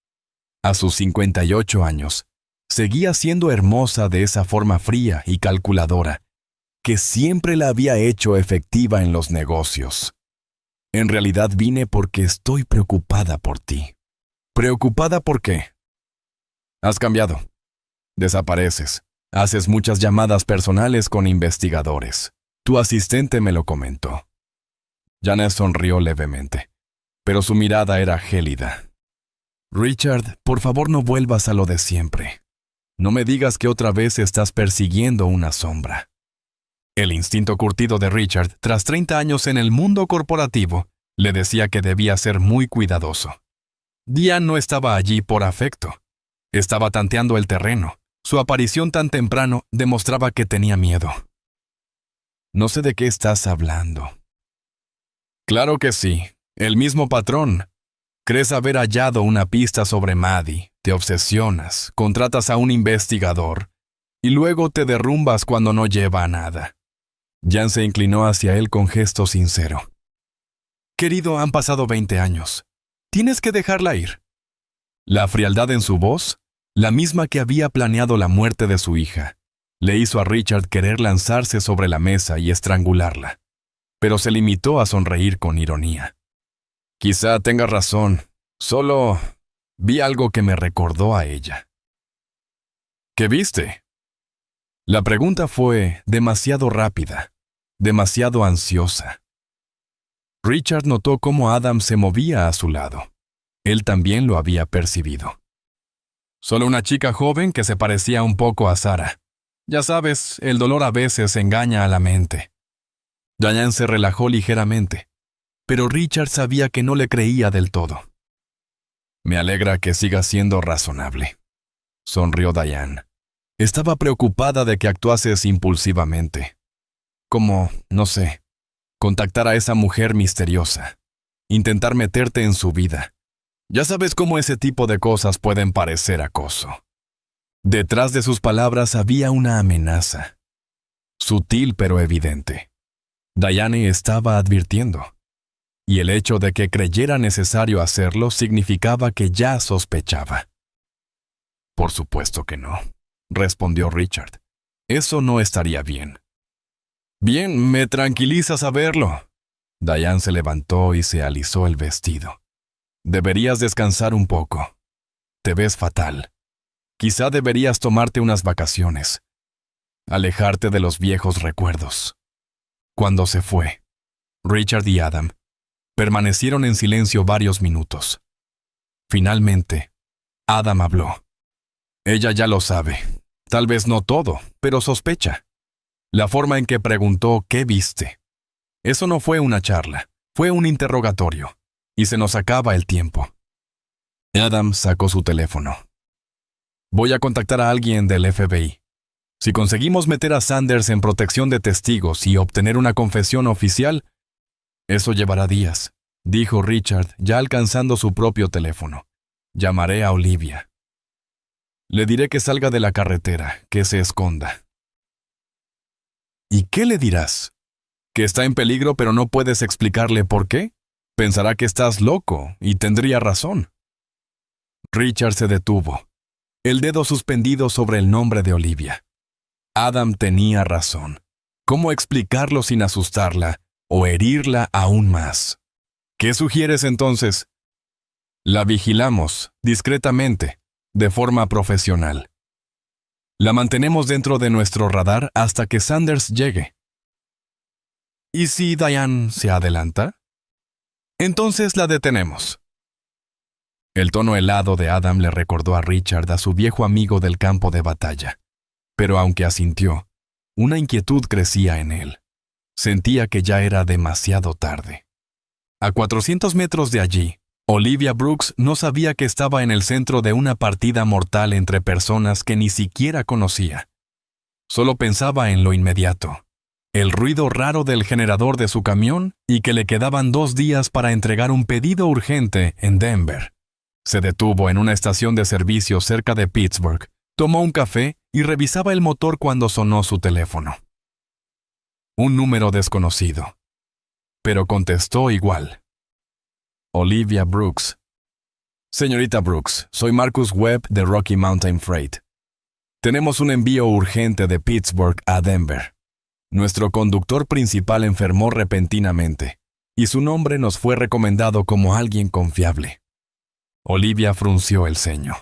[SPEAKER 1] A sus 58 años, Seguía siendo hermosa de esa forma fría y calculadora, que siempre la había hecho efectiva en los negocios. En realidad vine porque estoy preocupada por ti. ¿Preocupada por qué? Has cambiado. Desapareces. Haces muchas llamadas personales con investigadores. Tu asistente me lo comentó. Janet sonrió levemente, pero su mirada era gélida. Richard, por favor no vuelvas a lo de siempre. No me digas que otra vez estás persiguiendo una sombra. El instinto curtido de Richard, tras 30 años en el mundo corporativo, le decía que debía ser muy cuidadoso. Diane no estaba allí por afecto. Estaba tanteando el terreno. Su aparición tan temprano demostraba que tenía miedo. No sé de qué estás hablando. Claro que sí, el mismo patrón. Crees haber hallado una pista sobre Maddie, te obsesionas, contratas a un investigador, y luego te derrumbas cuando no lleva a nada. Jan se inclinó hacia él con gesto sincero. Querido, han pasado 20 años. Tienes que dejarla ir. La frialdad en su voz, la misma que había planeado la muerte de su hija, le hizo a Richard querer lanzarse sobre la mesa y estrangularla, pero se limitó a sonreír con ironía. Quizá tengas razón, solo vi algo que me recordó a ella. ¿Qué viste? La pregunta fue demasiado rápida, demasiado ansiosa. Richard notó cómo Adam se movía a su lado. Él también lo había percibido. Solo una chica joven que se parecía un poco a Sarah. Ya sabes, el dolor a veces engaña a la mente. Diane se relajó ligeramente, pero Richard sabía que no le creía del todo. Me alegra que sigas siendo razonable, sonrió Diane. Estaba preocupada de que actuases impulsivamente. Como, no sé, contactar a esa mujer misteriosa, intentar meterte en su vida. Ya sabes cómo ese tipo de cosas pueden parecer acoso. Detrás de sus palabras había una amenaza, sutil pero evidente. Diane estaba advirtiendo, y el hecho de que creyera necesario hacerlo significaba que ya sospechaba. Por supuesto que no, respondió Richard. Eso no estaría bien. Bien, me tranquiliza saberlo. Diane se levantó y se alisó el vestido. Deberías descansar un poco. Te ves fatal. Quizá deberías tomarte unas vacaciones. Alejarte de los viejos recuerdos. Cuando se fue, Richard y Adam permanecieron en silencio varios minutos. Finalmente, Adam habló. Ella ya lo sabe. Tal vez no todo, pero sospecha. La forma en que preguntó ¿qué viste? Eso no fue una charla, fue un interrogatorio. Y se nos acaba el tiempo. Adam sacó su teléfono. Voy a contactar a alguien del FBI. Si conseguimos meter a Sanders en protección de testigos y obtener una confesión oficial, eso llevará días, dijo Richard, ya alcanzando su propio teléfono. Llamaré a Olivia. Le diré que salga de la carretera, que se esconda. ¿Y qué le dirás? ¿Que está en peligro pero no puedes explicarle por qué? Pensará que estás loco, y tendría razón. Richard se detuvo, el dedo suspendido sobre el nombre de Olivia. Adam tenía razón. ¿Cómo explicarlo sin asustarla o herirla aún más? ¿Qué sugieres entonces? La vigilamos, discretamente, de forma profesional. La mantenemos dentro de nuestro radar hasta que Sanders llegue. ¿Y si Diane se adelanta? Entonces la detenemos. El tono helado de Adam le recordó a Richard a su viejo amigo del campo de batalla. Pero aunque asintió, una inquietud crecía en él. Sentía que ya era demasiado tarde. A 400 metros de allí, Olivia Brooks no sabía que estaba en el centro de una partida mortal entre personas que ni siquiera conocía. Solo pensaba en lo inmediato. El ruido raro del generador de su camión y que le quedaban 2 días para entregar un pedido urgente en Denver. Se detuvo en una estación de servicio cerca de Pittsburgh, tomó un café y revisaba el motor cuando sonó su teléfono. Un número desconocido. Pero contestó igual. Olivia Brooks. Señorita Brooks, soy Marcus Webb de Rocky Mountain Freight. Tenemos un envío urgente de Pittsburgh a Denver. Nuestro conductor principal enfermó repentinamente, y su nombre nos fue recomendado como alguien confiable. Olivia frunció el ceño.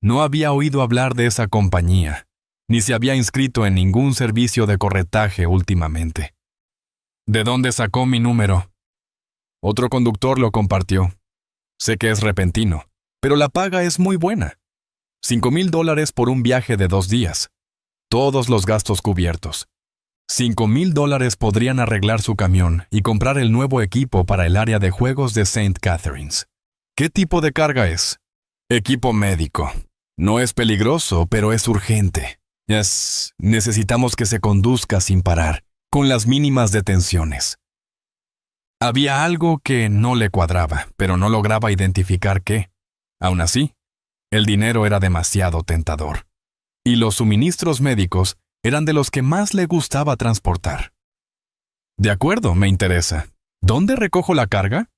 [SPEAKER 1] No había oído hablar de esa compañía, ni se había inscrito en ningún servicio de corretaje últimamente. ¿De dónde sacó mi número? Otro conductor lo compartió. Sé que es repentino, pero la paga es muy buena. $5,000 por un viaje de 2 días. Todos los gastos cubiertos. $5,000 podrían arreglar su camión y comprar el nuevo equipo para el área de juegos de St. Catharines. ¿Qué tipo de carga es? Equipo médico. No es peligroso, pero es urgente. Necesitamos que se conduzca sin parar, con las mínimas detenciones. Había algo que no le cuadraba, pero no lograba identificar qué. Aún así, el dinero era demasiado tentador. Y los suministros médicos eran de los que más le gustaba transportar. De acuerdo, me interesa. ¿Dónde recojo la carga?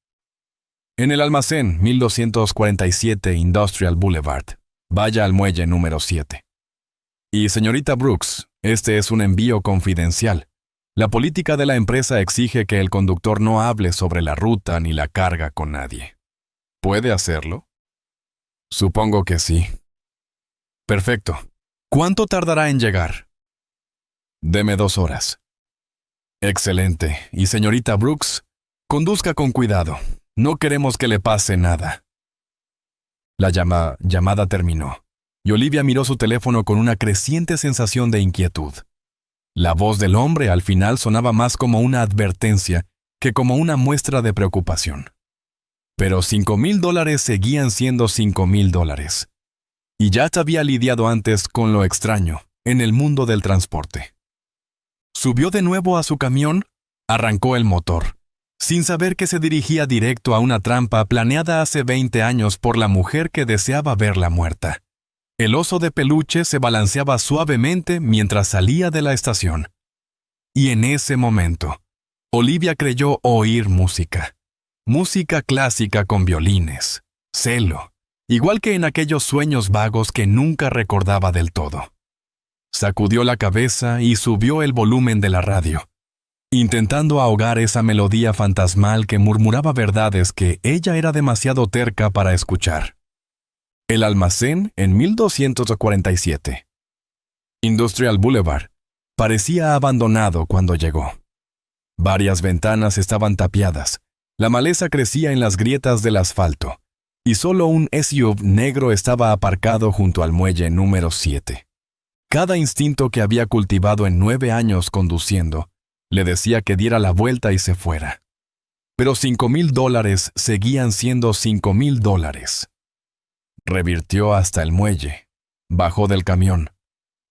[SPEAKER 1] En el almacén 1247 Industrial Boulevard. Vaya al muelle número 7. Y señorita Brooks, este es un envío confidencial. La política de la empresa exige que el conductor no hable sobre la ruta ni la carga con nadie. ¿Puede hacerlo? Supongo que sí. Perfecto. ¿Cuánto tardará en llegar? Deme 2 horas. Excelente. Y señorita Brooks, conduzca con cuidado. No queremos que le pase nada. La llamada terminó, y Olivia miró su teléfono con una creciente sensación de inquietud. La voz del hombre al final sonaba más como una advertencia que como una muestra de preocupación. Pero $5,000 seguían siendo $5,000. Y ya había lidiado antes con lo extraño en el mundo del transporte. Subió de nuevo a su camión, arrancó el motor, sin saber que se dirigía directo a una trampa planeada hace 20 años por la mujer que deseaba verla muerta. El oso de peluche se balanceaba suavemente mientras salía de la estación. Y en ese momento, Olivia creyó oír música. Música clásica con violines, cello, igual que en aquellos sueños vagos que nunca recordaba del todo. Sacudió la cabeza y subió el volumen de la radio, intentando ahogar esa melodía fantasmal que murmuraba verdades que ella era demasiado terca para escuchar. El almacén en 1247. Industrial Boulevard parecía abandonado cuando llegó. Varias ventanas estaban tapiadas, la maleza crecía en las grietas del asfalto, y solo un SUV negro estaba aparcado junto al muelle número 7. Cada instinto que había cultivado en 9 años conduciendo le decía que diera la vuelta y se fuera. Pero $5,000 seguían siendo $5,000. Revirtió hasta el muelle, bajó del camión,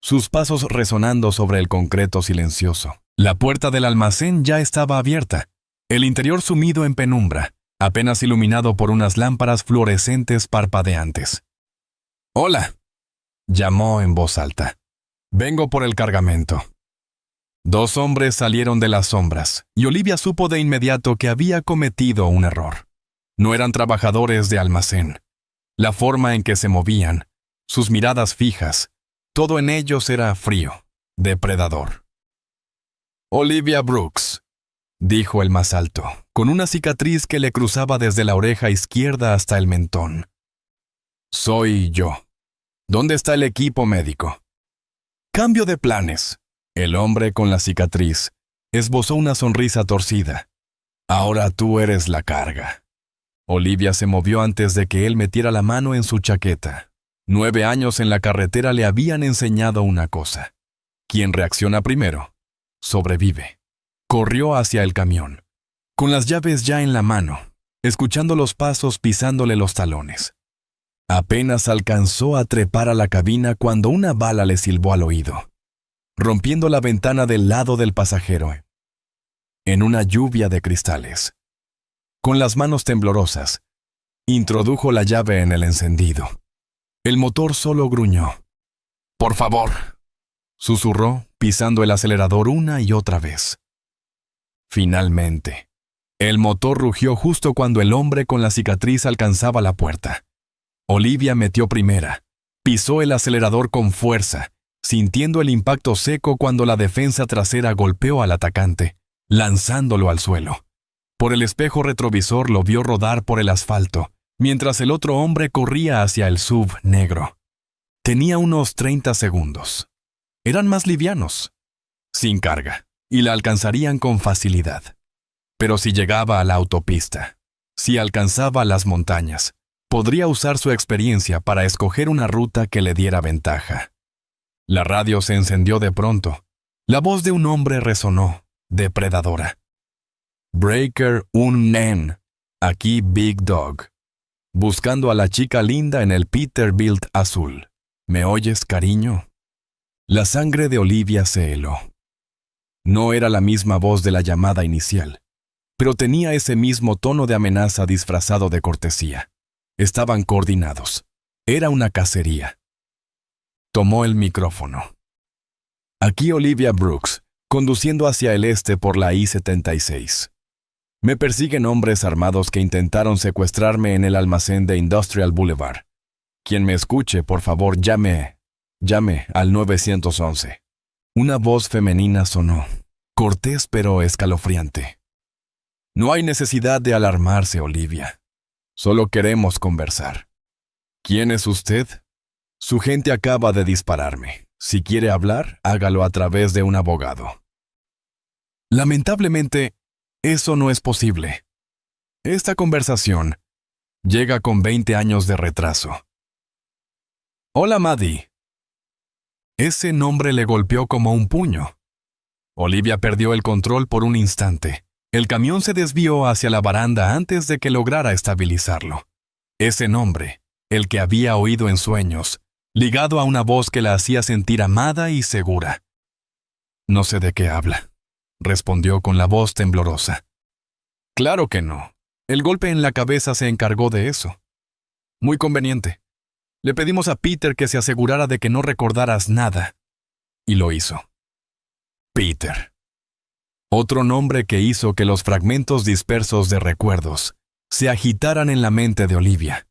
[SPEAKER 1] sus pasos resonando sobre el concreto silencioso. La puerta del almacén ya estaba abierta, el interior sumido en penumbra, apenas iluminado por unas lámparas fluorescentes parpadeantes. «Hola», llamó en voz alta. «Vengo por el cargamento». 2 hombres salieron de las sombras, y Olivia supo de inmediato que había cometido un error. No eran trabajadores de almacén. La forma en que se movían, sus miradas fijas, todo en ellos era frío, depredador. «Olivia Brooks», dijo el más alto, con una cicatriz que le cruzaba desde la oreja izquierda hasta el mentón. «Soy yo. ¿Dónde está el equipo médico?» «Cambio de planes». El hombre con la cicatriz esbozó una sonrisa torcida. «Ahora tú eres la carga». Olivia se movió antes de que él metiera la mano en su chaqueta. 9 años en la carretera le habían enseñado una cosa. Quien reacciona primero, sobrevive. Corrió hacia el camión, con las llaves ya en la mano, escuchando los pasos pisándole los talones. Apenas alcanzó a trepar a la cabina cuando una bala le silbó al oído, rompiendo la ventana del lado del pasajero, en una lluvia de cristales. Con las manos temblorosas, introdujo la llave en el encendido. El motor solo gruñó. «Por favor», susurró, pisando el acelerador una y otra vez. Finalmente, el motor rugió justo cuando el hombre con la cicatriz alcanzaba la puerta. Olivia metió primera, Pisó el acelerador con fuerza, sintiendo el impacto seco cuando la defensa trasera golpeó al atacante, lanzándolo al suelo. Por el espejo retrovisor lo vio rodar por el asfalto, mientras el otro hombre corría hacia el SUV negro. Tenía unos 30 segundos. Eran más livianos, sin carga, y la alcanzarían con facilidad. Pero si llegaba a la autopista, si alcanzaba las montañas, podría usar su experiencia para escoger una ruta que le diera ventaja. La radio se encendió de pronto. La voz de un hombre resonó, depredadora. Breaker Unen, aquí Big Dog. Buscando a la chica linda en el Peterbilt azul. ¿Me oyes, cariño? La sangre de Olivia se heló. No era la misma voz de la llamada inicial, pero tenía ese mismo tono de amenaza disfrazado de cortesía. Estaban coordinados. Era una cacería. Tomó el micrófono. Aquí Olivia Brooks, conduciendo hacia el este por la I-76. Me persiguen hombres armados que intentaron secuestrarme en el almacén de Industrial Boulevard. Quien me escuche, por favor, llame al 911. Una voz femenina sonó, cortés pero escalofriante. No hay necesidad de alarmarse, Olivia. Solo queremos conversar. ¿Quién es usted? Su gente acaba de dispararme. Si quiere hablar, hágalo a través de un abogado. Lamentablemente, eso no es posible. Esta conversación llega con 20 años de retraso. Hola, Maddie. Ese nombre le golpeó como un puño. Olivia perdió el control por un instante. El camión se desvió hacia la baranda antes de que lograra estabilizarlo. Ese nombre, el que había oído en sueños, ligado a una voz que la hacía sentir amada y segura. No sé de qué habla, respondió con la voz temblorosa. Claro que no. El golpe en la cabeza se encargó de eso. Muy conveniente. Le pedimos a Peter que se asegurara de que no recordaras nada. Y lo hizo. Peter. Otro nombre que hizo que los fragmentos dispersos de recuerdos se agitaran en la mente de Olivia.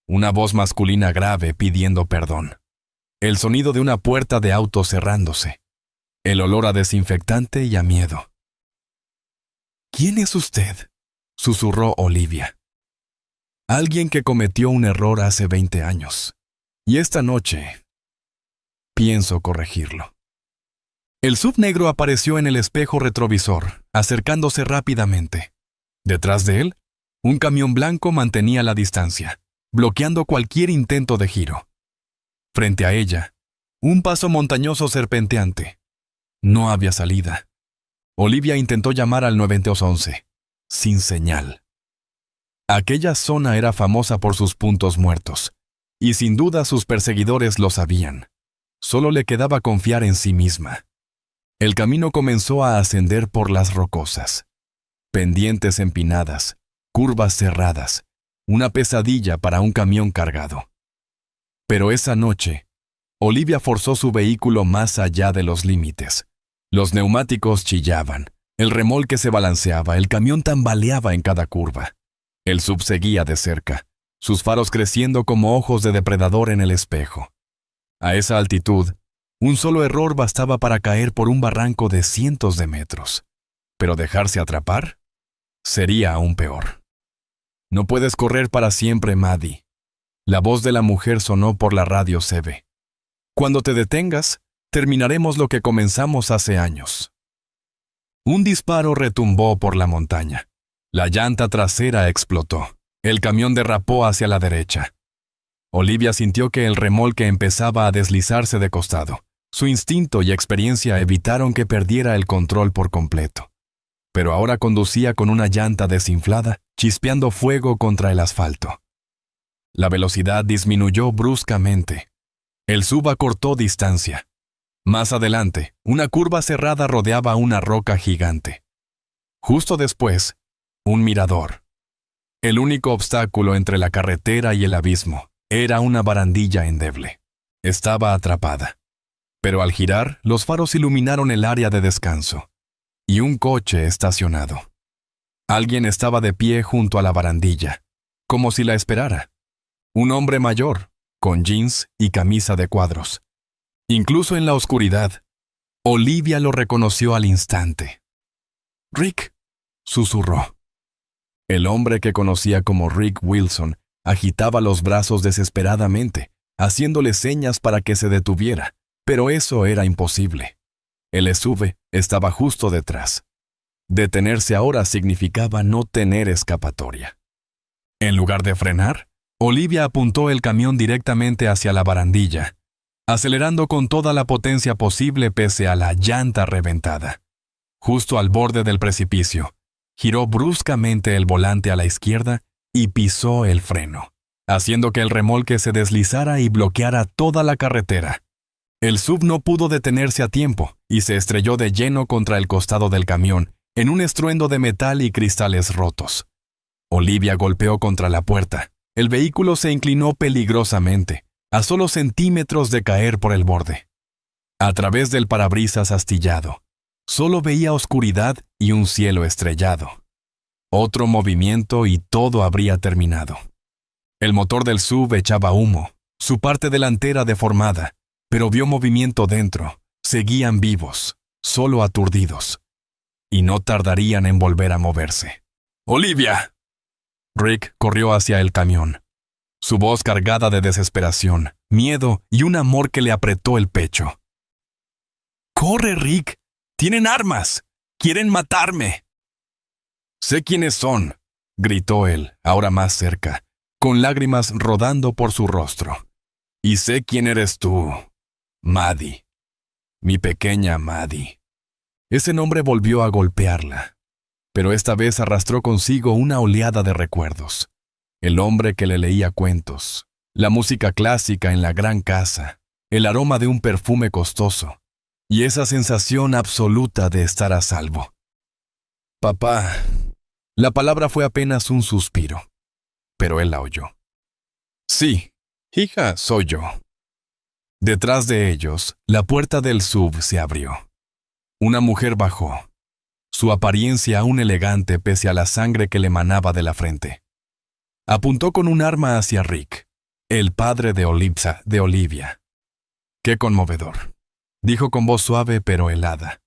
[SPEAKER 1] Una voz masculina grave pidiendo perdón. El sonido de una puerta de auto cerrándose. El olor a desinfectante y a miedo. ¿Quién es usted?, susurró Olivia. Alguien que cometió un error hace 20 años. Y esta noche pienso corregirlo. El SUV negro apareció en el espejo retrovisor, acercándose rápidamente. Detrás de él, un camión blanco mantenía la distancia, bloqueando cualquier intento de giro. Frente a ella, un paso montañoso serpenteante. No había salida. Olivia intentó llamar al 911, sin señal. Aquella zona era famosa por sus puntos muertos, y sin duda sus perseguidores lo sabían. Solo le quedaba confiar en sí misma. El camino comenzó a ascender por las rocosas. Pendientes empinadas, curvas cerradas, una pesadilla para un camión cargado. Pero esa noche, Olivia forzó su vehículo más allá de los límites. Los neumáticos chillaban, el remolque se balanceaba, el camión tambaleaba en cada curva. El SUV seguía de cerca, sus faros creciendo como ojos de depredador en el espejo. A esa altitud, un solo error bastaba para caer por un barranco de cientos de metros. Pero dejarse atrapar sería aún peor. No puedes correr para siempre, Maddie. La voz de la mujer sonó por la radio CB. Cuando te detengas, terminaremos lo que comenzamos hace años. Un disparo retumbó por la montaña. La llanta trasera explotó. El camión derrapó hacia la derecha. Olivia sintió que el remolque empezaba a deslizarse de costado. Su instinto y experiencia evitaron que perdiera el control por completo. Pero ahora conducía con una llanta desinflada, chispeando fuego contra el asfalto. La velocidad disminuyó bruscamente. El SUV acortó distancia. Más adelante, una curva cerrada rodeaba una roca gigante. Justo después, un mirador. El único obstáculo entre la carretera y el abismo era una barandilla endeble. Estaba atrapada. Pero al girar, los faros iluminaron el área de descanso. Y un coche estacionado. Alguien estaba de pie junto a la barandilla, como si la esperara. Un hombre mayor, con jeans y camisa de cuadros. Incluso en la oscuridad, Olivia lo reconoció al instante. «Rick», susurró. El hombre que conocía como Rick Wilson agitaba los brazos desesperadamente, haciéndole señas para que se detuviera, pero eso era imposible. El SUV estaba justo detrás. Detenerse ahora significaba no tener escapatoria. En lugar de frenar, Olivia apuntó el camión directamente hacia la barandilla, acelerando con toda la potencia posible pese a la llanta reventada. Justo al borde del precipicio, giró bruscamente el volante a la izquierda y pisó el freno, haciendo que el remolque se deslizara y bloqueara toda la carretera. El SUV no pudo detenerse a tiempo y se estrelló de lleno contra el costado del camión, en un estruendo de metal y cristales rotos. Olivia golpeó contra la puerta. El vehículo se inclinó peligrosamente, a solo centímetros de caer por el borde. A través del parabrisas astillado, solo veía oscuridad y un cielo estrellado. Otro movimiento y todo habría terminado. El motor del SUV echaba humo, su parte delantera deformada, pero vio movimiento dentro. Seguían vivos, solo aturdidos. Y no tardarían en volver a moverse. «¡Olivia!». Rick corrió hacia el camión, su voz cargada de desesperación, miedo y un amor que le apretó el pecho. «¡Corre, Rick! ¡Tienen armas! ¡Quieren matarme!». «Sé quiénes son», gritó él, ahora más cerca, con lágrimas rodando por su rostro. «Y sé quién eres tú, Maddie. Mi pequeña Maddie». Ese nombre volvió a golpearla, pero esta vez arrastró consigo una oleada de recuerdos. El hombre que le leía cuentos, la música clásica en la gran casa, el aroma de un perfume costoso, y esa sensación absoluta de estar a salvo. «Papá». La palabra fue apenas un suspiro, pero él la oyó. «Sí, hija, soy yo». Detrás de ellos, la puerta del SUV se abrió. Una mujer bajó, su apariencia aún elegante pese a la sangre que le manaba de la frente. Apuntó con un arma hacia Rick, el padre de Olivia. «Qué conmovedor», dijo con voz suave pero helada.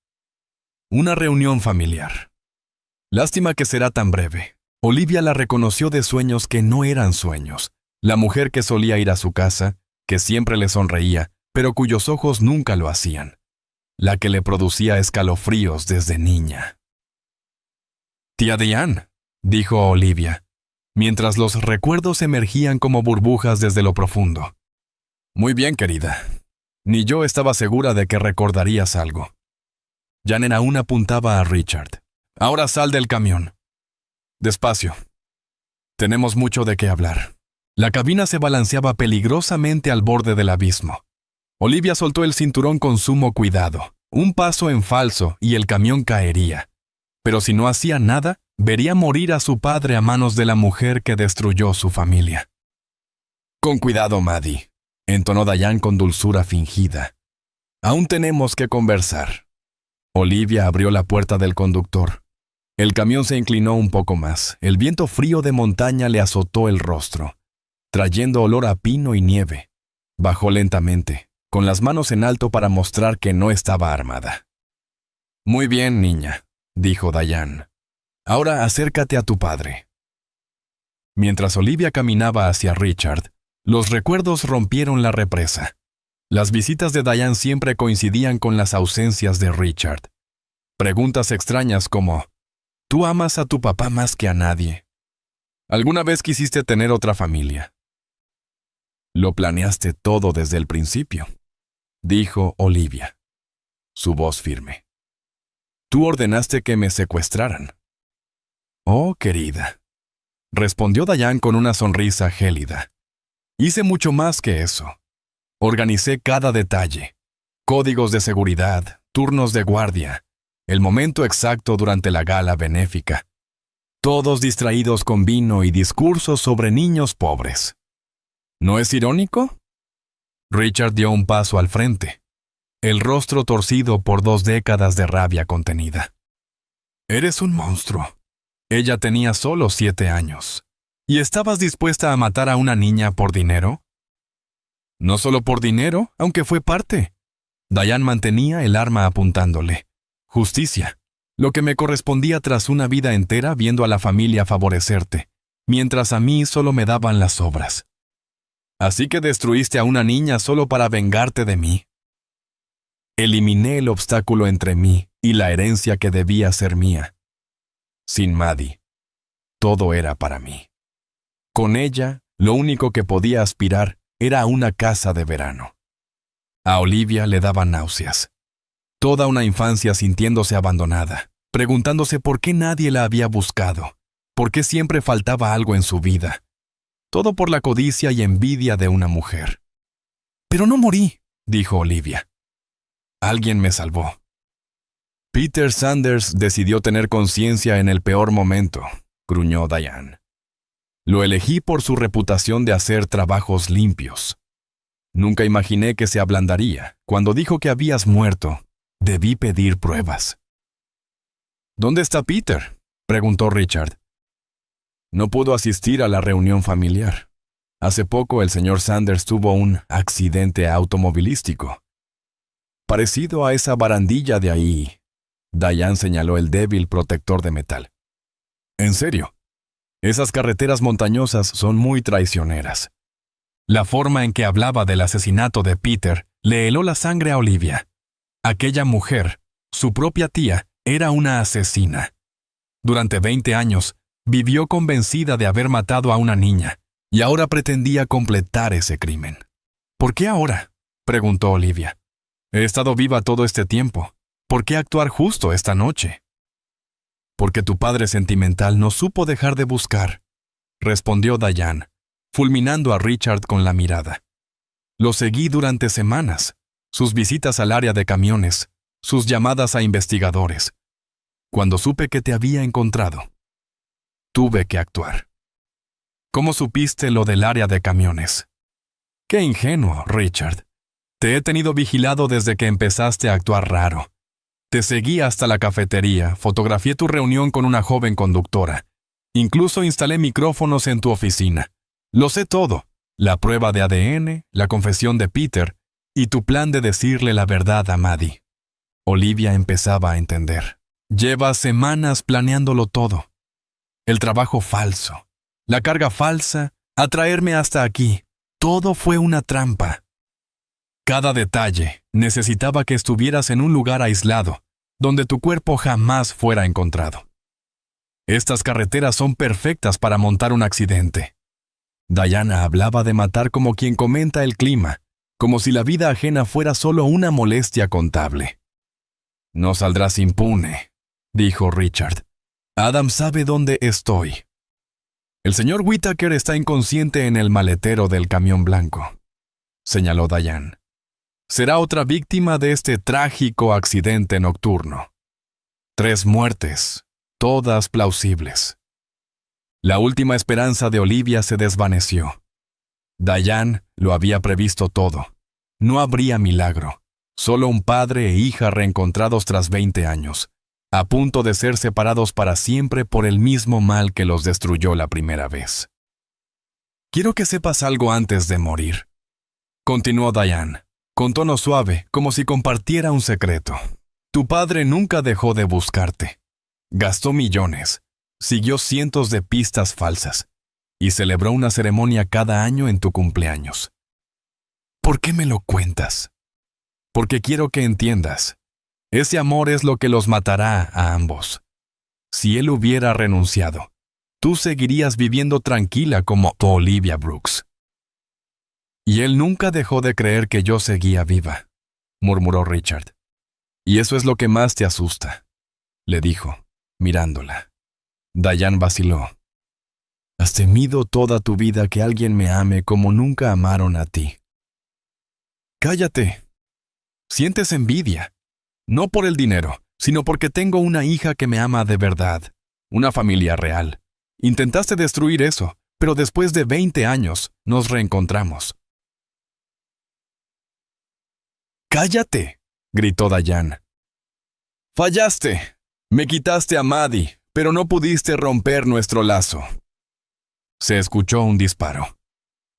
[SPEAKER 1] «Una reunión familiar. Lástima que será tan breve». Olivia la reconoció de sueños que no eran sueños, la mujer que solía ir a su casa, que siempre le sonreía, pero cuyos ojos nunca lo hacían, la que le producía escalofríos desde niña. «Tía Diane», dijo Olivia, mientras los recuerdos emergían como burbujas desde lo profundo. «Muy bien, querida. Ni yo estaba segura de que recordarías algo». Janet aún apuntaba a Richard. «Ahora sal del camión. Despacio. Tenemos mucho de qué hablar». La cabina se balanceaba peligrosamente al borde del abismo. Olivia soltó el cinturón con sumo cuidado. Un paso en falso y el camión caería. Pero si no hacía nada, vería morir a su padre a manos de la mujer que destruyó su familia. «Con cuidado, Maddie», entonó Diane con dulzura fingida. «Aún tenemos que conversar». Olivia abrió la puerta del conductor. El camión se inclinó un poco más. El viento frío de montaña le azotó el rostro, trayendo olor a pino y nieve. Bajó lentamente, con las manos en alto para mostrar que no estaba armada. «Muy bien, niña», dijo Diane. «Ahora acércate a tu padre». Mientras Olivia caminaba hacia Richard, los recuerdos rompieron la represa. Las visitas de Diane siempre coincidían con las ausencias de Richard. Preguntas extrañas como: «¿Tú amas a tu papá más que a nadie? ¿Alguna vez quisiste tener otra familia?» «Lo planeaste todo desde el principio», dijo Olivia, su voz firme. «Tú ordenaste que me secuestraran». «Oh, querida», respondió Diane con una sonrisa gélida. «Hice mucho más que eso. Organicé cada detalle. Códigos de seguridad, turnos de guardia, el momento exacto durante la gala benéfica. Todos distraídos con vino y discursos sobre niños pobres. ¿No es irónico?». Richard dio un paso al frente, el rostro torcido por 2 décadas de rabia contenida. «Eres un monstruo. Ella tenía solo 7 años. ¿Y estabas dispuesta a matar a una niña por dinero?». No solo por dinero, aunque fue parte. Diane mantenía el arma apuntándole. Justicia, lo que me correspondía tras una vida entera viendo a la familia favorecerte, mientras a mí solo me daban las sobras. Así que destruiste a una niña solo para vengarte de mí. Eliminé el obstáculo entre mí y la herencia que debía ser mía. Sin Maddie, todo era para mí. Con ella, lo único que podía aspirar era a una casa de verano. A Olivia le daba náuseas. Toda una infancia sintiéndose abandonada, preguntándose por qué nadie la había buscado, por qué siempre faltaba algo en su vida. Todo por la codicia y envidia de una mujer. Pero no morí, dijo Olivia. Alguien me salvó. Peter Sanders decidió tener conciencia en el peor momento, gruñó Diane. Lo elegí por su reputación de hacer trabajos limpios. Nunca imaginé que se ablandaría. Cuando dijo que habías muerto, debí pedir pruebas. ¿Dónde está Peter?, preguntó Richard. No pudo asistir a la reunión familiar. Hace poco el señor Sanders tuvo un accidente automovilístico. Parecido a esa barandilla de ahí. Diane señaló el débil protector de metal. ¿En serio? Esas carreteras montañosas son muy traicioneras. La forma en que hablaba del asesinato de Peter le heló la sangre a Olivia. Aquella mujer, su propia tía, era una asesina. Durante 20 años, vivió convencida de haber matado a una niña, y ahora pretendía completar ese crimen. ¿Por qué ahora?, preguntó Olivia. He estado viva todo este tiempo. ¿Por qué actuar justo esta noche? Porque tu padre sentimental no supo dejar de buscar, respondió Diane, fulminando a Richard con la mirada. Lo seguí durante semanas, sus visitas al área de camiones, sus llamadas a investigadores. Cuando supe que te había encontrado, tuve que actuar. ¿Cómo supiste lo del área de camiones? Qué ingenuo, Richard. Te he tenido vigilado desde que empezaste a actuar raro. Te seguí hasta la cafetería, fotografié tu reunión con una joven conductora. Incluso instalé micrófonos en tu oficina. Lo sé todo. La prueba de ADN, la confesión de Peter y tu plan de decirle la verdad a Maddie. Olivia empezaba a entender. Llevas semanas planeándolo todo. El trabajo falso, la carga falsa, atraerme hasta aquí. Todo fue una trampa. Cada detalle necesitaba que estuvieras en un lugar aislado, donde tu cuerpo jamás fuera encontrado. Estas carreteras son perfectas para montar un accidente. Diana hablaba de matar como quien comenta el clima, como si la vida ajena fuera solo una molestia contable. No saldrás impune, dijo Richard. Adam sabe dónde estoy. El señor Whittaker está inconsciente en el maletero del camión blanco, señaló Diane. Será otra víctima de este trágico accidente nocturno. 3 muertes, todas plausibles. La última esperanza de Olivia se desvaneció. Diane lo había previsto todo. No habría milagro, solo un padre e hija reencontrados tras 20 años, a punto de ser separados para siempre por el mismo mal que los destruyó la primera vez. Quiero que sepas algo antes de morir, continuó Diane, con tono suave, como si compartiera un secreto. Tu padre nunca dejó de buscarte. Gastó millones, siguió cientos de pistas falsas, y celebró una ceremonia cada año en tu cumpleaños. ¿Por qué me lo cuentas? Porque quiero que entiendas. Ese amor es lo que los matará a ambos. Si él hubiera renunciado, tú seguirías viviendo tranquila como Olivia Brooks. Y él nunca dejó de creer que yo seguía viva, murmuró Richard. Y eso es lo que más te asusta, le dijo, mirándola. Diane vaciló. Has temido toda tu vida que alguien me ame como nunca amaron a ti. Cállate. Sientes envidia. No por el dinero, sino porque tengo una hija que me ama de verdad, una familia real. Intentaste destruir eso, pero después de 20 años nos reencontramos. ¡Cállate!, gritó Diane. Fallaste. Me quitaste a Maddie, pero no pudiste romper nuestro lazo. Se escuchó un disparo.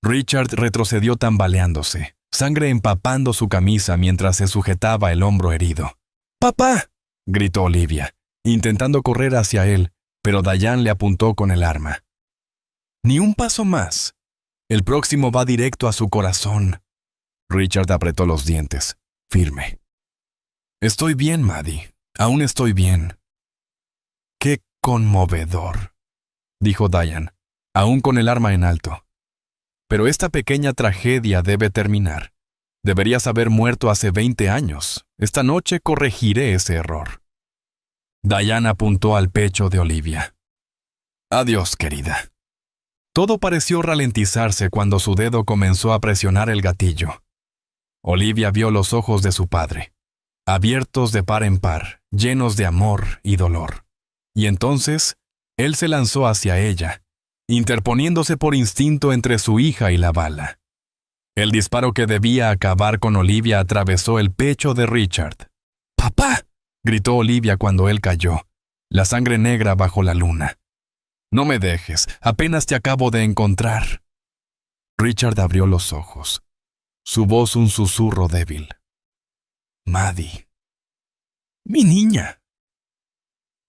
[SPEAKER 1] Richard retrocedió tambaleándose, sangre empapando su camisa mientras se sujetaba el hombro herido. ¡Papá!, gritó Olivia, intentando correr hacia él, pero Diane le apuntó con el arma. Ni un paso más. El próximo va directo a su corazón. Richard apretó los dientes, firme. Estoy bien, Maddie. Aún estoy bien. ¡Qué conmovedor!, dijo Diane, aún con el arma en alto. Pero esta pequeña tragedia debe terminar. Deberías haber muerto hace 20 años. Esta noche corregiré ese error. Diane apuntó al pecho de Olivia. Adiós, querida. Todo pareció ralentizarse cuando su dedo comenzó a presionar el gatillo. Olivia vio los ojos de su padre, abiertos de par en par, llenos de amor y dolor. Y entonces, él se lanzó hacia ella, interponiéndose por instinto entre su hija y la bala. El disparo que debía acabar con Olivia atravesó el pecho de Richard. ¡Papá!, gritó Olivia cuando él cayó, la sangre negra bajo la luna. No me dejes, apenas te acabo de encontrar. Richard abrió los ojos, su voz un susurro débil. Maddie. Mi niña.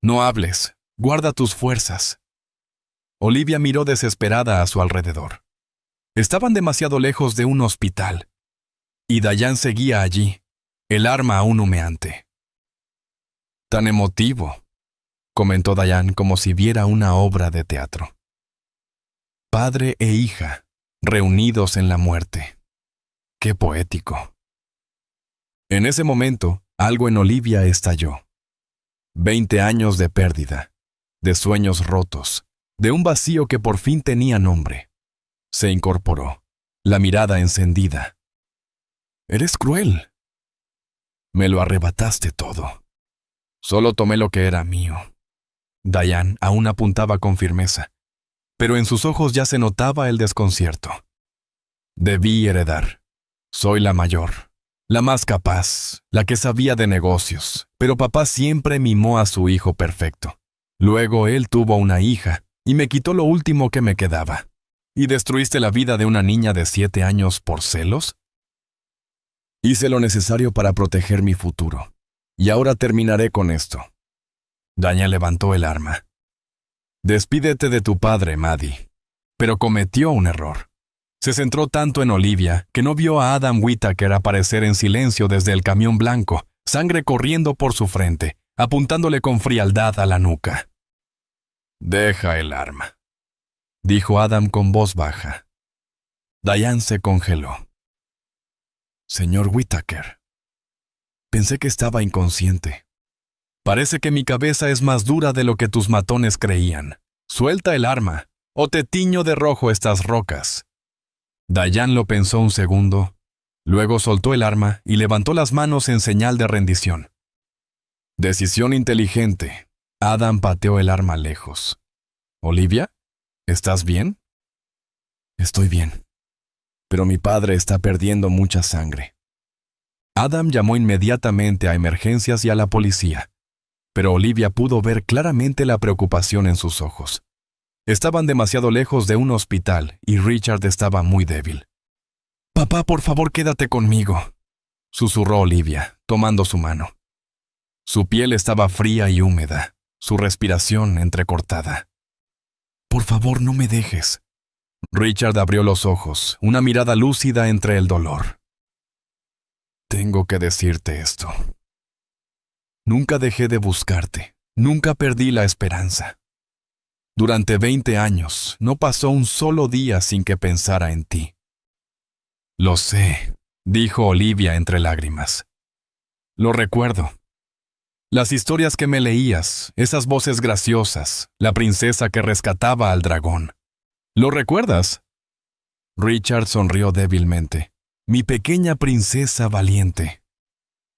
[SPEAKER 1] No hables, guarda tus fuerzas. Olivia miró desesperada a su alrededor. Estaban demasiado lejos de un hospital. Y Diane seguía allí, el arma aún humeante. Tan emotivo, comentó Diane como si viera una obra de teatro. Padre e hija, reunidos en la muerte. ¡Qué poético! En ese momento, algo en Olivia estalló. 20 años de pérdida, de sueños rotos, de un vacío que por fin tenía nombre. Se incorporó, la mirada encendida. Eres cruel. Me lo arrebataste todo. Solo tomé lo que era mío. Diane aún apuntaba con firmeza, pero en sus ojos ya se notaba el desconcierto. Debí heredar. Soy la mayor, la más capaz, la que sabía de negocios, pero papá siempre mimó a su hijo perfecto. Luego él tuvo una hija y me quitó lo último que me quedaba. ¿Y destruiste la vida de una niña de 7 años por celos? Hice lo necesario para proteger mi futuro, y ahora terminaré con esto. Diane levantó el arma. Despídete de tu padre, Maddie. Pero cometió un error. Se centró tanto en Olivia que no vio a Adam Whittaker aparecer en silencio desde el camión blanco, sangre corriendo por su frente, apuntándole con frialdad a la nuca. Deja el arma, dijo Adam con voz baja. Diane se congeló. Señor Whittaker, pensé que estaba inconsciente. Parece que mi cabeza es más dura de lo que tus matones creían. Suelta el arma, o te tiño de rojo estas rocas. Diane lo pensó un segundo, luego soltó el arma y levantó las manos en señal de rendición. Decisión inteligente. Adam pateó el arma lejos. ¿Olivia? ¿Estás bien? Estoy bien, pero mi padre está perdiendo mucha sangre. Adam llamó inmediatamente a emergencias y a la policía, pero Olivia pudo ver claramente la preocupación en sus ojos. Estaban demasiado lejos de un hospital y Richard estaba muy débil. «Papá, por favor, quédate conmigo», susurró Olivia, tomando su mano. Su piel estaba fría y húmeda, su respiración entrecortada. «Por favor, no me dejes». Richard abrió los ojos, una mirada lúcida entre el dolor. «Tengo que decirte esto. Nunca dejé de buscarte, nunca perdí la esperanza. Durante 20 años no pasó un solo día sin que pensara en ti». «Lo sé», dijo Olivia entre lágrimas. «Lo recuerdo. Las historias que me leías, esas voces graciosas, la princesa que rescataba al dragón. ¿Lo recuerdas?» Richard sonrió débilmente. «Mi pequeña princesa valiente.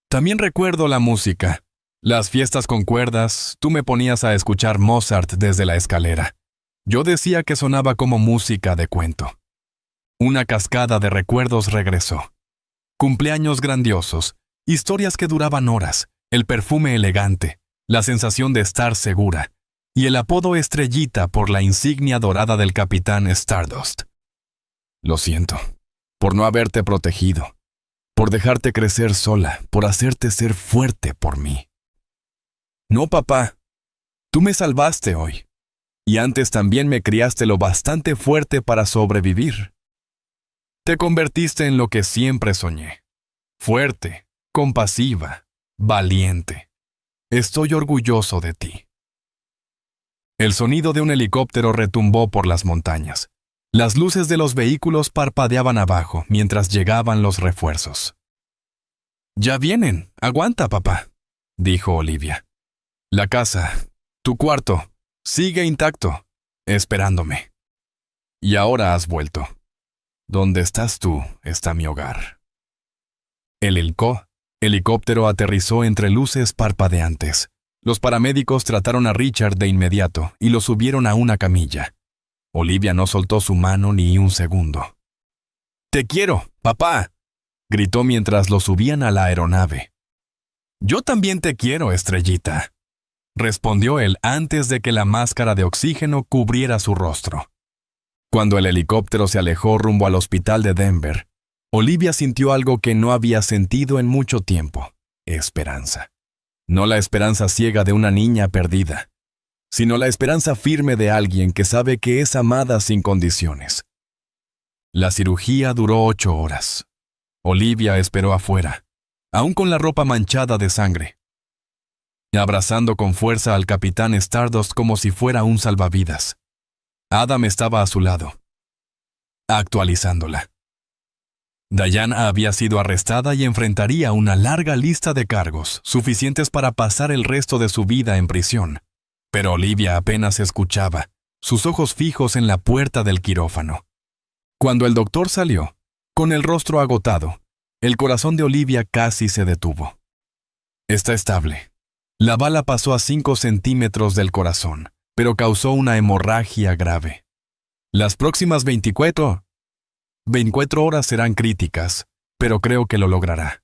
[SPEAKER 1] También recuerdo la música. Las fiestas con cuerdas, tú me ponías a escuchar Mozart desde la escalera. Yo decía que sonaba como música de cuento. Una cascada de recuerdos regresó. Cumpleaños grandiosos, historias que duraban horas, el perfume elegante, la sensación de estar segura, y el apodo Estrellita por la insignia dorada del capitán Stardust. Lo siento, por no haberte protegido, por dejarte crecer sola, por hacerte ser fuerte por mí. No, papá, tú me salvaste hoy, y antes también me criaste lo bastante fuerte para sobrevivir. Te convertiste en lo que siempre soñé, fuerte, compasiva, valiente. Estoy orgulloso de ti. El sonido de un helicóptero retumbó por las montañas. Las luces de los vehículos parpadeaban abajo mientras llegaban los refuerzos. «Ya vienen, aguanta, papá», dijo Olivia. «La casa, tu cuarto, sigue intacto, esperándome. Y ahora has vuelto. Donde estás tú está mi hogar». El helicóptero aterrizó entre luces parpadeantes. Los paramédicos trataron a Richard de inmediato y lo subieron a una camilla. Olivia no soltó su mano ni un segundo. «Te quiero, papá», gritó mientras lo subían a la aeronave. «Yo también te quiero, estrellita», respondió él antes de que la máscara de oxígeno cubriera su rostro. Cuando el helicóptero se alejó rumbo al hospital de Denver, Olivia sintió algo que no había sentido en mucho tiempo: esperanza. No la esperanza ciega de una niña perdida, sino la esperanza firme de alguien que sabe que es amada sin condiciones. La cirugía duró 8 horas. Olivia esperó afuera, aún con la ropa manchada de sangre, abrazando con fuerza al capitán Stardust como si fuera un salvavidas. Adam estaba a su lado, actualizándola. Diane había sido arrestada y enfrentaría una larga lista de cargos, suficientes para pasar el resto de su vida en prisión. Pero Olivia apenas escuchaba, sus ojos fijos en la puerta del quirófano. Cuando el doctor salió, con el rostro agotado, el corazón de Olivia casi se detuvo. «Está estable». La bala pasó a 5 centímetros del corazón, pero causó una hemorragia grave. Las próximas 24 horas serán críticas, pero creo que lo logrará.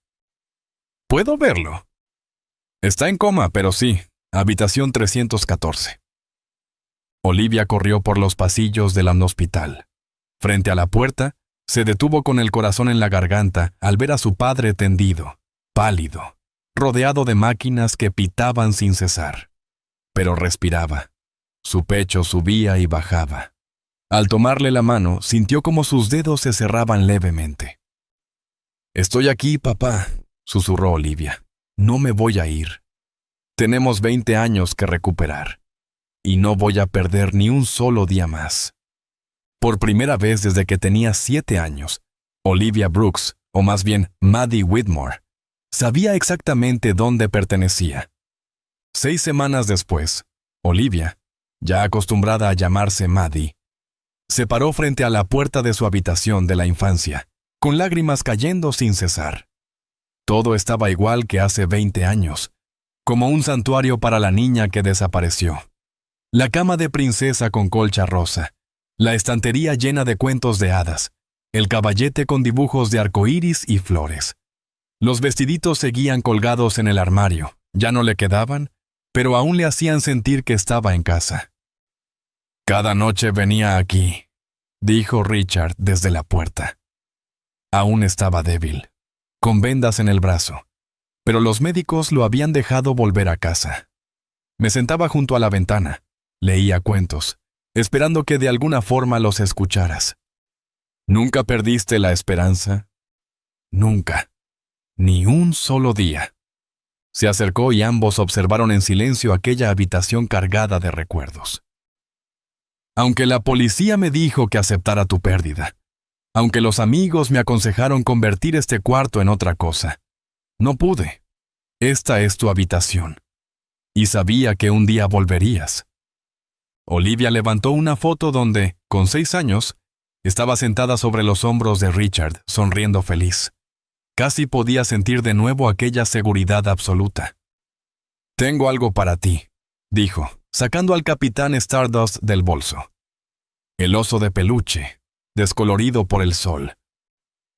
[SPEAKER 1] «¿Puedo verlo?» «Está en coma, pero sí. Habitación 314». Olivia corrió por los pasillos del hospital. Frente a la puerta, se detuvo con el corazón en la garganta al ver a su padre tendido, pálido, rodeado de máquinas que pitaban sin cesar. Pero respiraba. Su pecho subía y bajaba. Al tomarle la mano, sintió como sus dedos se cerraban levemente. «Estoy aquí, papá», susurró Olivia. «No me voy a ir. Tenemos 20 años que recuperar, y no voy a perder ni un solo día más». Por primera vez desde que tenía 7 años, Olivia Brooks, o más bien Maddie Whitmore, sabía exactamente dónde pertenecía. 6 semanas después, Olivia, ya acostumbrada a llamarse Maddie, se paró frente a la puerta de su habitación de la infancia, con lágrimas cayendo sin cesar. Todo estaba igual que hace 20 años, como un santuario para la niña que desapareció. La cama de princesa con colcha rosa, la estantería llena de cuentos de hadas, el caballete con dibujos de arcoíris y flores. Los vestiditos seguían colgados en el armario, ya no le quedaban, pero aún le hacían sentir que estaba en casa. «Cada noche venía aquí», dijo Richard desde la puerta. Aún estaba débil, con vendas en el brazo, pero los médicos lo habían dejado volver a casa. Me sentaba junto a la ventana, leía cuentos, esperando que de alguna forma los escucharas. ¿Nunca perdiste la esperanza? Nunca. Ni un solo día. Se acercó y ambos observaron en silencio aquella habitación cargada de recuerdos. Aunque la policía me dijo que aceptara tu pérdida, aunque los amigos me aconsejaron convertir este cuarto en otra cosa, no pude. Esta es tu habitación. Y sabía que un día volverías. Olivia levantó una foto donde, con 6 años, estaba sentada sobre los hombros de Richard, sonriendo feliz. Casi podía sentir de nuevo aquella seguridad absoluta. «Tengo algo para ti», dijo, sacando al capitán Stardust del bolso. El oso de peluche, descolorido por el sol.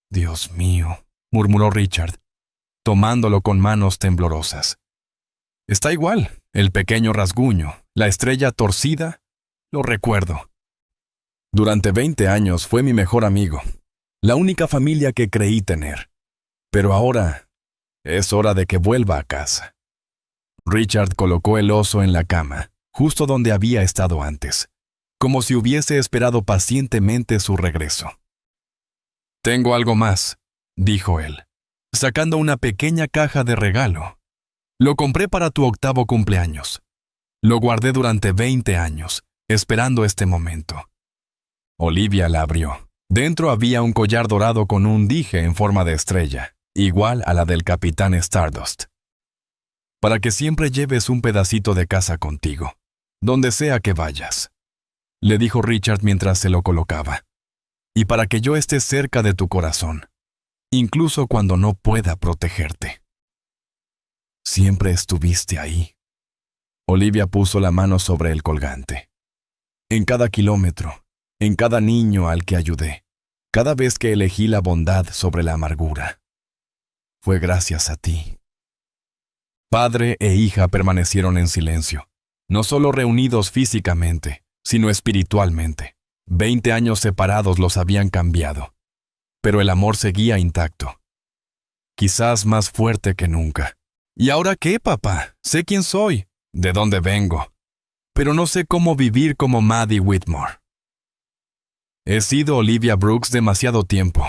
[SPEAKER 1] «Dios mío», murmuró Richard, tomándolo con manos temblorosas. «Está igual, el pequeño rasguño, la estrella torcida, lo recuerdo». Durante 20 años fue mi mejor amigo, la única familia que creí tener. Pero ahora es hora de que vuelva a casa. Richard colocó el oso en la cama, justo donde había estado antes, como si hubiese esperado pacientemente su regreso. «Tengo algo más», dijo él, sacando una pequeña caja de regalo. «Lo compré para tu 8º cumpleaños. Lo guardé durante 20 años, esperando este momento». Olivia la abrió. Dentro había un collar dorado con un dije en forma de estrella, igual a la del Capitán Stardust. «Para que siempre lleves un pedacito de casa contigo, donde sea que vayas», le dijo Richard mientras se lo colocaba. «Y para que yo esté cerca de tu corazón, incluso cuando no pueda protegerte». «Siempre estuviste ahí». Olivia puso la mano sobre el colgante. «En cada kilómetro, en cada niño al que ayudé, cada vez que elegí la bondad sobre la amargura. Fue gracias a ti». Padre e hija permanecieron en silencio, no solo reunidos físicamente, sino espiritualmente. 20 años separados los habían cambiado, pero el amor seguía intacto. Quizás más fuerte que nunca. «¿Y ahora qué, papá? Sé quién soy, de dónde vengo, pero no sé cómo vivir como Maddie Whitmore. He sido Olivia Brooks demasiado tiempo».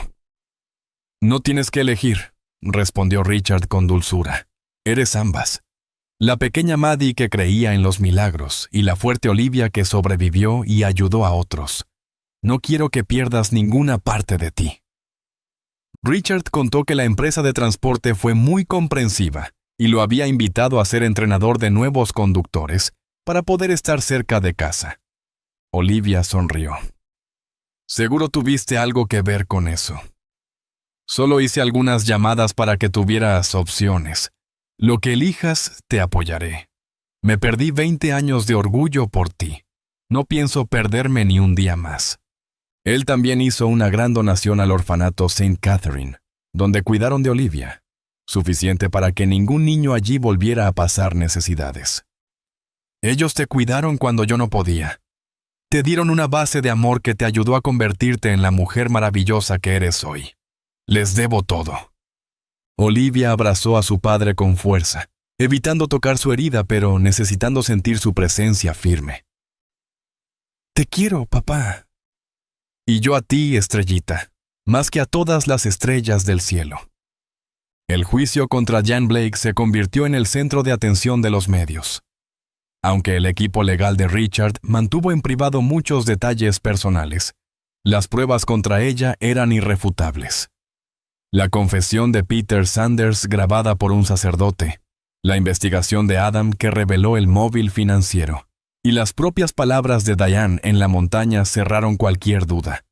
[SPEAKER 1] «No tienes que elegir», respondió Richard con dulzura. «Eres ambas. La pequeña Maddie que creía en los milagros y la fuerte Olivia que sobrevivió y ayudó a otros. No quiero que pierdas ninguna parte de ti». Richard contó que la empresa de transporte fue muy comprensiva y lo había invitado a ser entrenador de nuevos conductores para poder estar cerca de casa. Olivia sonrió. «Seguro tuviste algo que ver con eso. Solo hice algunas llamadas para que tuvieras opciones. Lo que elijas, te apoyaré. Me perdí 20 años de orgullo por ti. No pienso perderme ni un día más». Él también hizo una gran donación al orfanato St. Catherine, donde cuidaron de Olivia, suficiente para que ningún niño allí volviera a pasar necesidades. «Ellos te cuidaron cuando yo no podía. Te dieron una base de amor que te ayudó a convertirte en la mujer maravillosa que eres hoy. Les debo todo». Olivia abrazó a su padre con fuerza, evitando tocar su herida, pero necesitando sentir su presencia firme. «Te quiero, papá». «Y yo a ti, estrellita, más que a todas las estrellas del cielo». El juicio contra Jan Blake se convirtió en el centro de atención de los medios. Aunque el equipo legal de Richard mantuvo en privado muchos detalles personales, las pruebas contra ella eran irrefutables. La confesión de Peter Sanders grabada por un sacerdote, la investigación de Adam que reveló el móvil financiero, y las propias palabras de Diane en la montaña cerraron cualquier duda.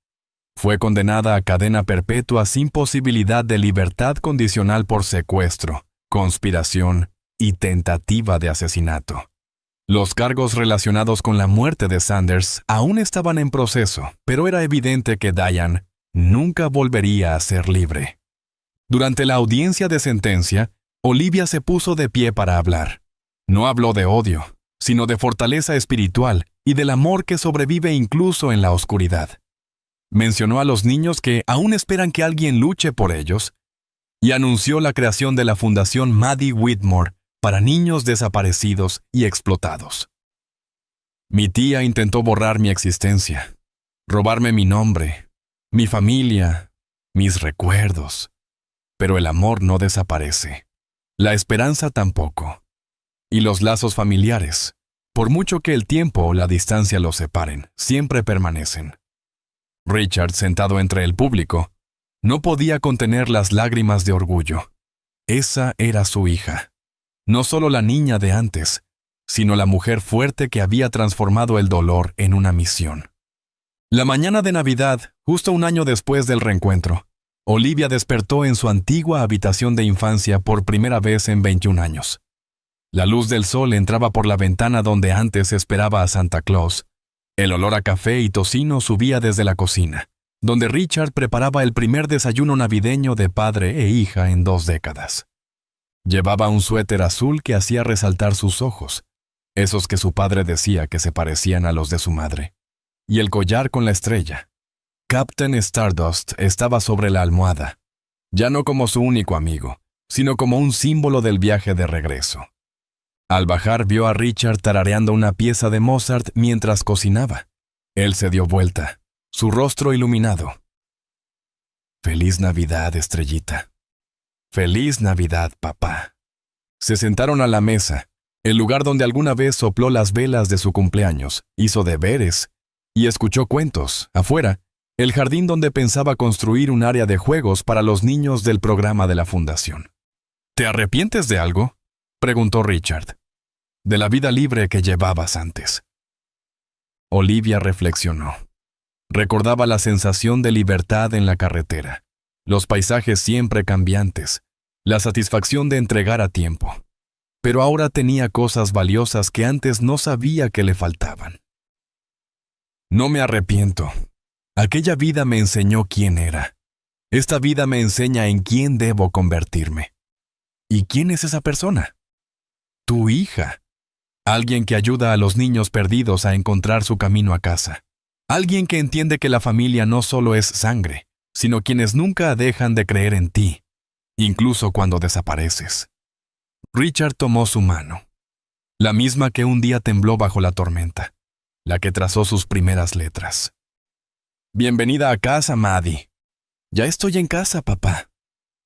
[SPEAKER 1] Fue condenada a cadena perpetua sin posibilidad de libertad condicional por secuestro, conspiración y tentativa de asesinato. Los cargos relacionados con la muerte de Sanders aún estaban en proceso, pero era evidente que Diane nunca volvería a ser libre. Durante la audiencia de sentencia, Olivia se puso de pie para hablar. No habló de odio, sino de fortaleza espiritual y del amor que sobrevive incluso en la oscuridad. Mencionó a los niños que aún esperan que alguien luche por ellos y anunció la creación de la Fundación Maddie Whitmore para niños desaparecidos y explotados. «Mi tía intentó borrar mi existencia, robarme mi nombre, mi familia, mis recuerdos, pero el amor no desaparece, la esperanza tampoco, y los lazos familiares, por mucho que el tiempo o la distancia los separen, siempre permanecen». Richard, sentado entre el público, no podía contener las lágrimas de orgullo. Esa era su hija. No solo la niña de antes, sino la mujer fuerte que había transformado el dolor en una misión. La mañana de Navidad, justo un año después del reencuentro, Olivia despertó en su antigua habitación de infancia por primera vez en 21 años. La luz del sol entraba por la ventana donde antes esperaba a Santa Claus. El olor a café y tocino subía desde la cocina, donde Richard preparaba el primer desayuno navideño de padre e hija en 2 décadas. Llevaba un suéter azul que hacía resaltar sus ojos, esos que su padre decía que se parecían a los de su madre. y el collar con la estrella. Captain Stardust estaba sobre la almohada, ya no como su único amigo, sino como un símbolo del viaje de regreso. Al bajar vio a Richard tarareando una pieza de Mozart mientras cocinaba. Él se dio vuelta, su rostro iluminado. «Feliz Navidad, estrellita. Feliz Navidad, papá». Se sentaron a la mesa, el lugar donde alguna vez sopló las velas de su cumpleaños, hizo deberes y escuchó cuentos. Afuera, el jardín donde pensaba construir un área de juegos para los niños del programa de la fundación. «¿Te arrepientes de algo?», preguntó Richard. «De la vida libre que llevabas antes». Olivia reflexionó. Recordaba la sensación de libertad en la carretera, los paisajes siempre cambiantes, la satisfacción de entregar a tiempo. Pero ahora tenía cosas valiosas que antes no sabía que le faltaban. «No me arrepiento. Aquella vida me enseñó quién era. Esta vida me enseña en quién debo convertirme». «¿Y quién es esa persona?». «Tu hija. Alguien que ayuda a los niños perdidos a encontrar su camino a casa. Alguien que entiende que la familia no solo es sangre, sino quienes nunca dejan de creer en ti, incluso cuando desapareces». Richard tomó su mano, la misma que un día tembló bajo la tormenta, la que trazó sus primeras letras. «Bienvenida a casa, Maddie». «Ya estoy en casa, papá».